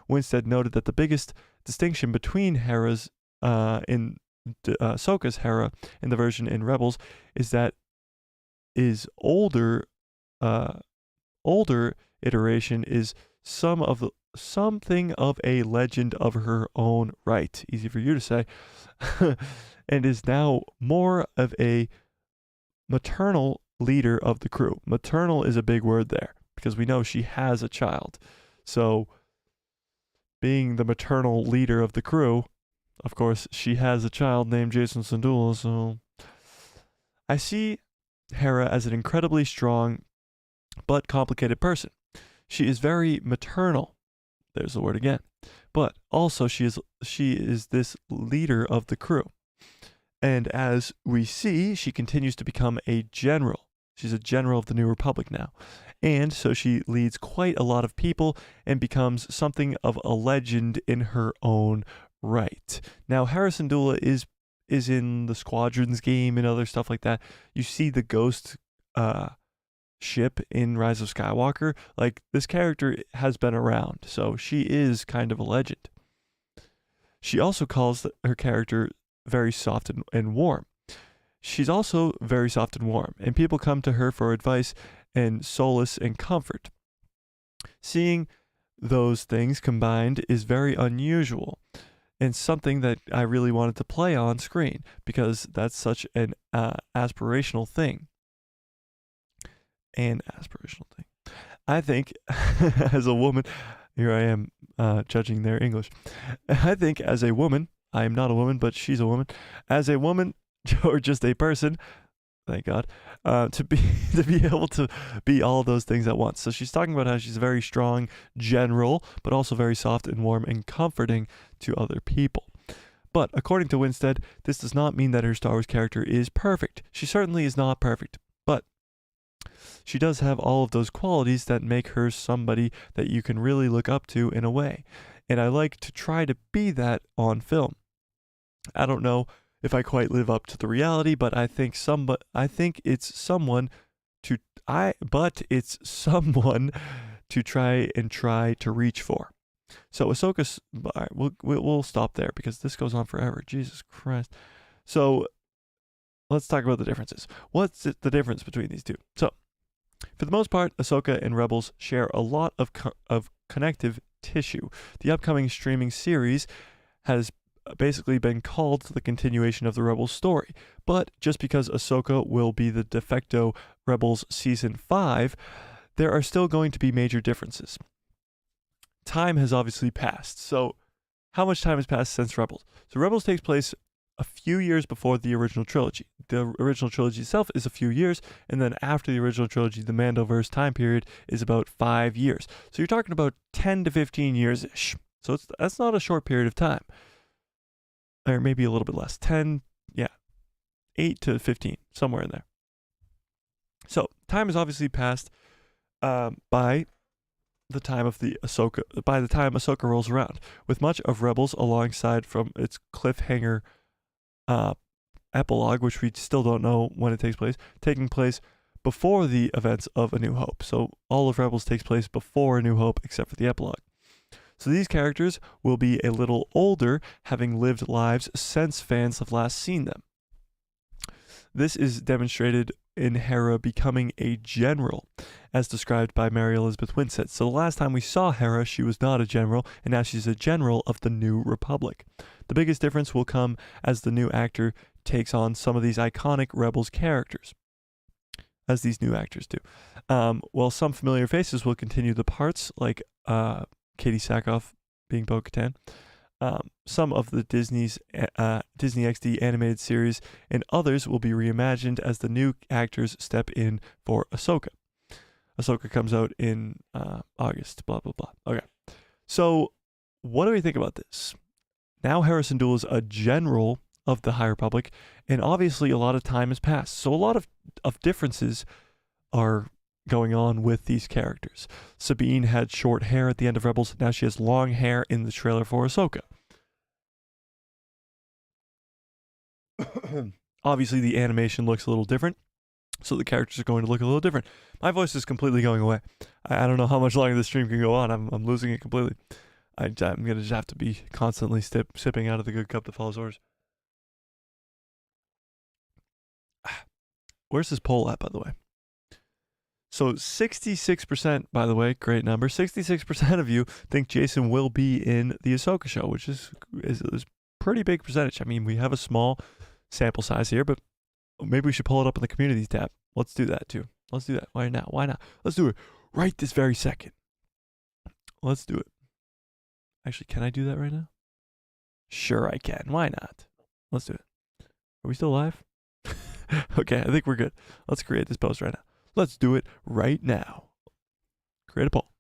A: Winstead noted that the biggest distinction between Hera's Ahsoka's Hera in the version in Rebels is that is older older iteration is something of a legend of her own right. Easy for you to say. And is now more of a maternal leader of the crew. Maternal is a big word there because we know she has a child. So, being the maternal leader of the crew, of course, she has a child named Jason Syndulla. So, I see Hera as an incredibly strong but complicated person. She is very maternal. There's the word again. But also she is this leader of the crew. And as we see, she continues to become a general. She's a general of the New Republic now. And so she leads quite a lot of people and becomes something of a legend in her own right. Now, Hera Syndulla is in the Squadrons game and other stuff like that. You see the Ghost ship in Rise of Skywalker. Like, this character has been around, so she is kind of a legend. She also calls her character very soft and warm. She's also very soft and warm, and people come to her for advice and solace and comfort. Seeing those things combined is very unusual and something that I really wanted to play on screen because that's such an aspirational thing. I think as a woman, here I am judging their English. I think as a woman, I am not a woman, but she's a woman. As a woman, or just a person, thank God, to be able to be all those things at once. So she's talking about how she's a very strong general, but also very soft and warm and comforting to other people. But according to Winstead, this does not mean that her Star Wars character is perfect. She certainly is not perfect, but she does have all of those qualities that make her somebody that you can really look up to in a way. And I like to try to be that on film. I don't know if I quite live up to the reality, but I think it's someone to try to reach for. So Ahsoka's, we'll stop there because this goes on forever. Jesus Christ. So let's talk about the differences. What's the difference between these two? So, for the most part, Ahsoka and Rebels share a lot of connective tissue. The upcoming streaming series has basically been called the continuation of the Rebels story. But just because Ahsoka will be the de facto Rebels Season 5, there are still going to be major differences. Time has obviously passed. So, how much time has passed since Rebels? So, Rebels takes place a few years before the original trilogy. The original trilogy itself is a few years, and then after the original trilogy, the Mandoverse time period is about 5 years. So you're talking about 10 to 15 years-ish. So that's not a short period of time. Or maybe a little bit less. 8 to 15, somewhere in there. So time has obviously passed by the time Ahsoka rolls around, with much of Rebels alongside from its cliffhanger epilogue, which we still don't know when it takes place, taking place before the events of A New Hope. So all of Rebels takes place before A New Hope except for the epilogue. So these characters will be a little older, having lived lives since fans have last seen them. This is demonstrated in Hera becoming a general, as described by Mary Elizabeth Winstead. So the last time we saw Hera, she was not a general, and now she's a general of the New Republic. The biggest difference will come as the new actor takes on some of these iconic Rebels characters, as these new actors do. While some familiar faces will continue the parts, like Katie Sackhoff being Bo-Katan, some of the Disney XD animated series and others will be reimagined as the new actors step in for Ahsoka. Ahsoka comes out in August, blah, blah, blah. Okay. So, what do we think about this? Now Hera Syndulla is a general of the High Republic, and obviously a lot of time has passed. So a lot of differences are going on with these characters. Sabine had short hair at the end of Rebels. Now she has long hair in the trailer for Ahsoka. Obviously, the animation looks a little different, so the characters are going to look a little different. My voice is completely going away. I don't know how much longer this stream can go on. I'm losing it completely. I'm going to just have to be constantly sipping out of the good cup that follows orders. Where's this poll at, by the way? So 66%, by the way, great number. 66% of you think Jason will be in the Ahsoka show, which is pretty big percentage. I mean, we have a small sample size here, but maybe we should pull it up in the communities tab. Let's do that too. Let's do that. Why not? Why not? Let's do it right this very second. Let's do it. Actually, can I do that right now? Sure I can. Why not? Let's do it. Are we still live? Okay, I think we're good. Let's create this post right now. Let's do it right now. Create a poll.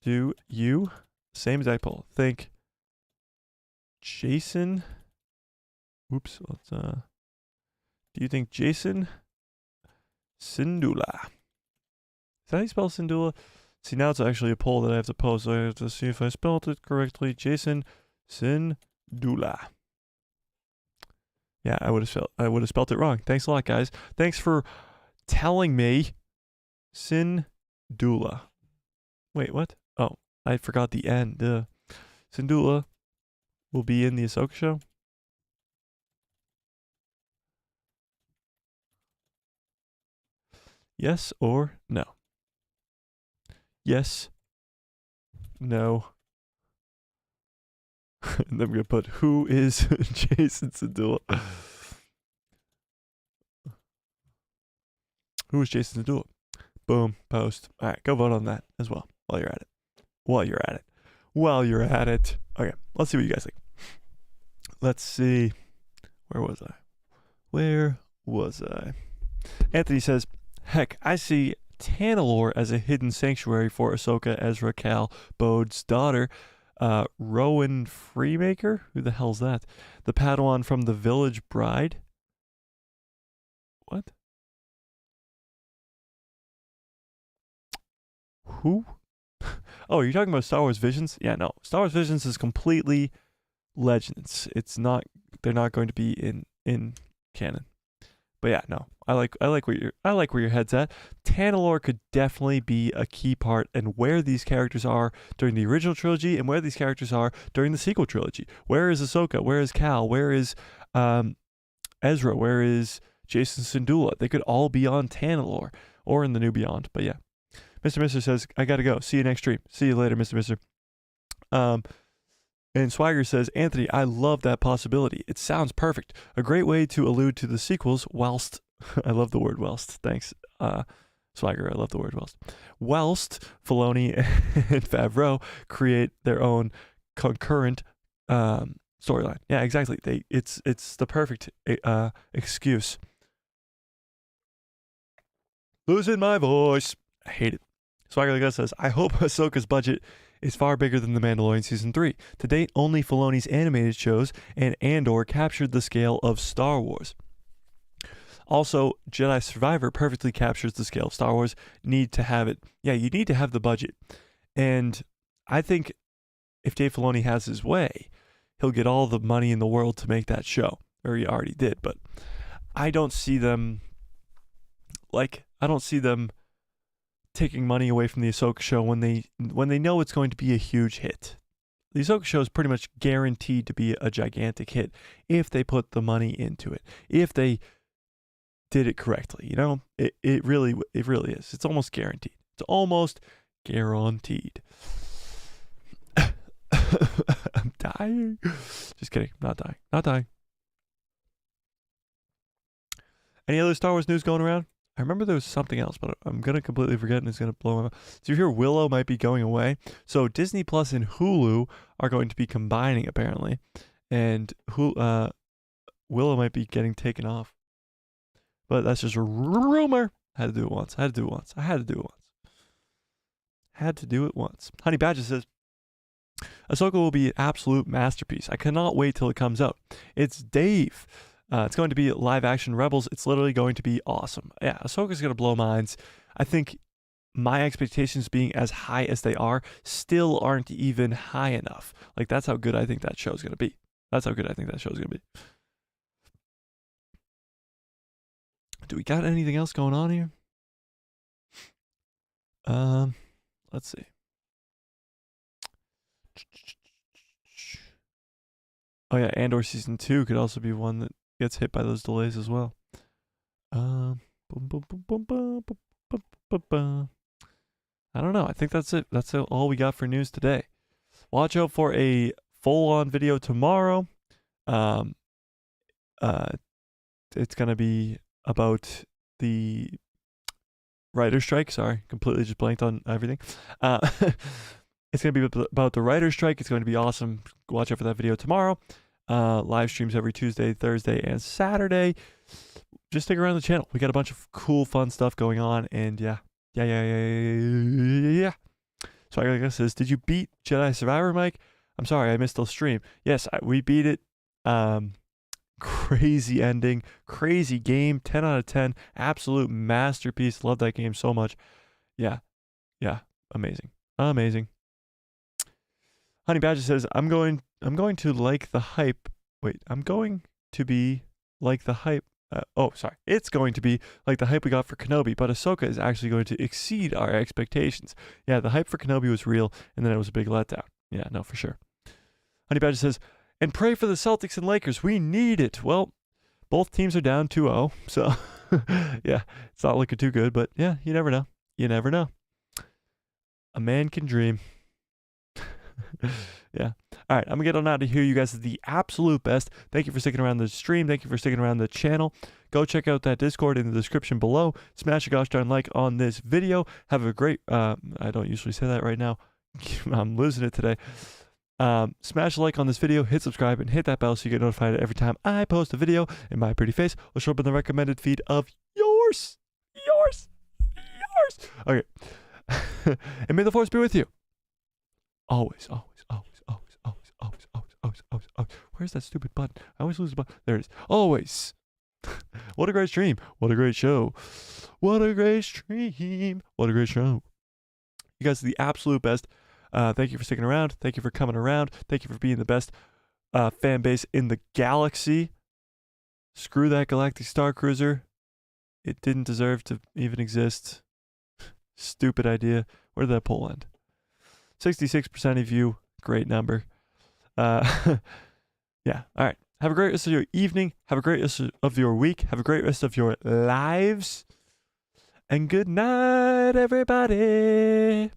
A: Do you, same exact poll, think Jason, do you think Jason Syndulla? Is that how you spell Syndulla? See, now it's actually a poll that I have to post, so I have to see if I spelled it correctly. Jason Syndulla. Yeah, I would have spelled it wrong. Thanks a lot, guys. Thanks for telling me. Syndulla. Wait, what? Oh, I forgot the N. Syndulla will be in the Ahsoka show. Yes or no? Yes. No. And then we're going to put, who is Jason Syndulla? Who is Jason Syndulla? Boom, post. All right, go vote on that as well while you're at it. Okay, let's see what you guys think. Let's see. Where was I? Anthony says, heck, I see Tanalorr as a hidden sanctuary for Ahsoka, Ezra, Cal, Bode's daughter. Rowan Freemaker? Who the hell's that? The Padawan from the Village Bride? What? Who? Oh, you're talking about Star Wars Visions? Yeah, no. Star Wars Visions is completely Legends. It's not. They're not going to be in canon. But yeah, no. I like where your head's at. Tanalorr could definitely be a key part in where these characters are during the original trilogy and where these characters are during the sequel trilogy. Where is Ahsoka? Where is Cal? Where is Ezra? Where is Jason Syndulla? They could all be on Tanalorr or in the New Beyond. But yeah. Mr. Mister says, I gotta go. See you next stream. See you later, Mr. Mister. And Swagger says, Anthony, I love that possibility. It sounds perfect. A great way to allude to the sequels whilst, I love the word whilst. Thanks, Swagger. I love the word whilst. Whilst Filoni and Favreau create their own concurrent storyline. Yeah, exactly. It's the perfect excuse. Losing my voice. I hate it. Swagger the says, I hope Ahsoka's budget is far bigger than The Mandalorian Season 3. To date, only Filoni's animated shows and Andor captured the scale of Star Wars. Also, Jedi Survivor perfectly captures the scale of Star Wars. Need to have it. Yeah, you need to have the budget. And I think if Dave Filoni has his way, he'll get all the money in the world to make that show. Or he already did, but I don't see them taking money away from the Ahsoka show when they know it's going to be a huge hit. The Ahsoka show is pretty much guaranteed to be a gigantic hit if they put the money into it. If they did it correctly, you know, it really is. It's almost guaranteed. It's almost guaranteed. I'm dying. Just kidding. Not dying. Any other Star Wars news going around? I remember there was something else, but I'm going to completely forget and it's going to blow my mind. So you hear Willow might be going away. So Disney Plus and Hulu are going to be combining, apparently. And Willow might be getting taken off. But that's just a rumor. Had to do it once. Honey Badger says, Ahsoka will be an absolute masterpiece. I cannot wait till it comes out. It's Dave. It's going to be live action Rebels. It's literally going to be awesome. Yeah, Ahsoka's going to blow minds. I think my expectations being as high as they are still aren't even high enough. Like, that's how good I think that show's going to be. Do we got anything else going on here? Let's see. Oh yeah, Andor Season 2 could also be one that gets hit by those delays as well. Ba-ba. I don't know. I think that's it. That's all we got for news today. Watch out for a full-on video tomorrow. It's gonna be about the writer's strike. Sorry, completely just blanked on everything. It's going to be about the writer's strike. It's going to be awesome. Watch out for that video tomorrow. Live streams every Tuesday, Thursday, and Saturday. Just stick around the channel. We got a bunch of cool, fun stuff going on. And yeah. So I guess this, did you beat Jedi Survivor, Mike? I'm sorry, I missed the stream. Yes, we beat it. Crazy ending, crazy game, 10 out of 10, absolute masterpiece. Love that game so much. Yeah, amazing. Honey Badger says, I'm going to like the hype. Wait, I'm going to be like the hype. It's going to be like the hype we got for Kenobi, but Ahsoka is actually going to exceed our expectations. Yeah, the hype for Kenobi was real, and then it was a big letdown. Yeah, no, for sure. Honey Badger says, and pray for the Celtics and Lakers. We need it. Well, both teams are down 2-0, so yeah, it's not looking too good, but yeah, you never know. You never know. A man can dream. Yeah. All right, I'm going to get on out of here. You guys are the absolute best. Thank you for sticking around the stream. Thank you for sticking around the channel. Go check out that Discord in the description below. Smash a gosh darn like on this video. Have a great, I don't usually say that right now. I'm losing it today. Smash a like on this video, hit subscribe, and hit that bell so you get notified every time I post a video, and my pretty face will show up in the recommended feed of yours. Okay. And may the force be with you. Always. Where's that stupid button? I always lose the button. There it is. Always. What a great stream. What a great show. What a great stream. What a great show. You guys are the absolute best. Thank you for sticking around. Thank you for coming around. Thank you for being the best fan base in the galaxy. Screw that Galactic Starcruiser. It didn't deserve to even exist. Stupid idea. Where did that poll end? 66% of you. Great number. Yeah. All right. Have a great rest of your evening. Have a great rest of your week. Have a great rest of your lives. And good night, everybody.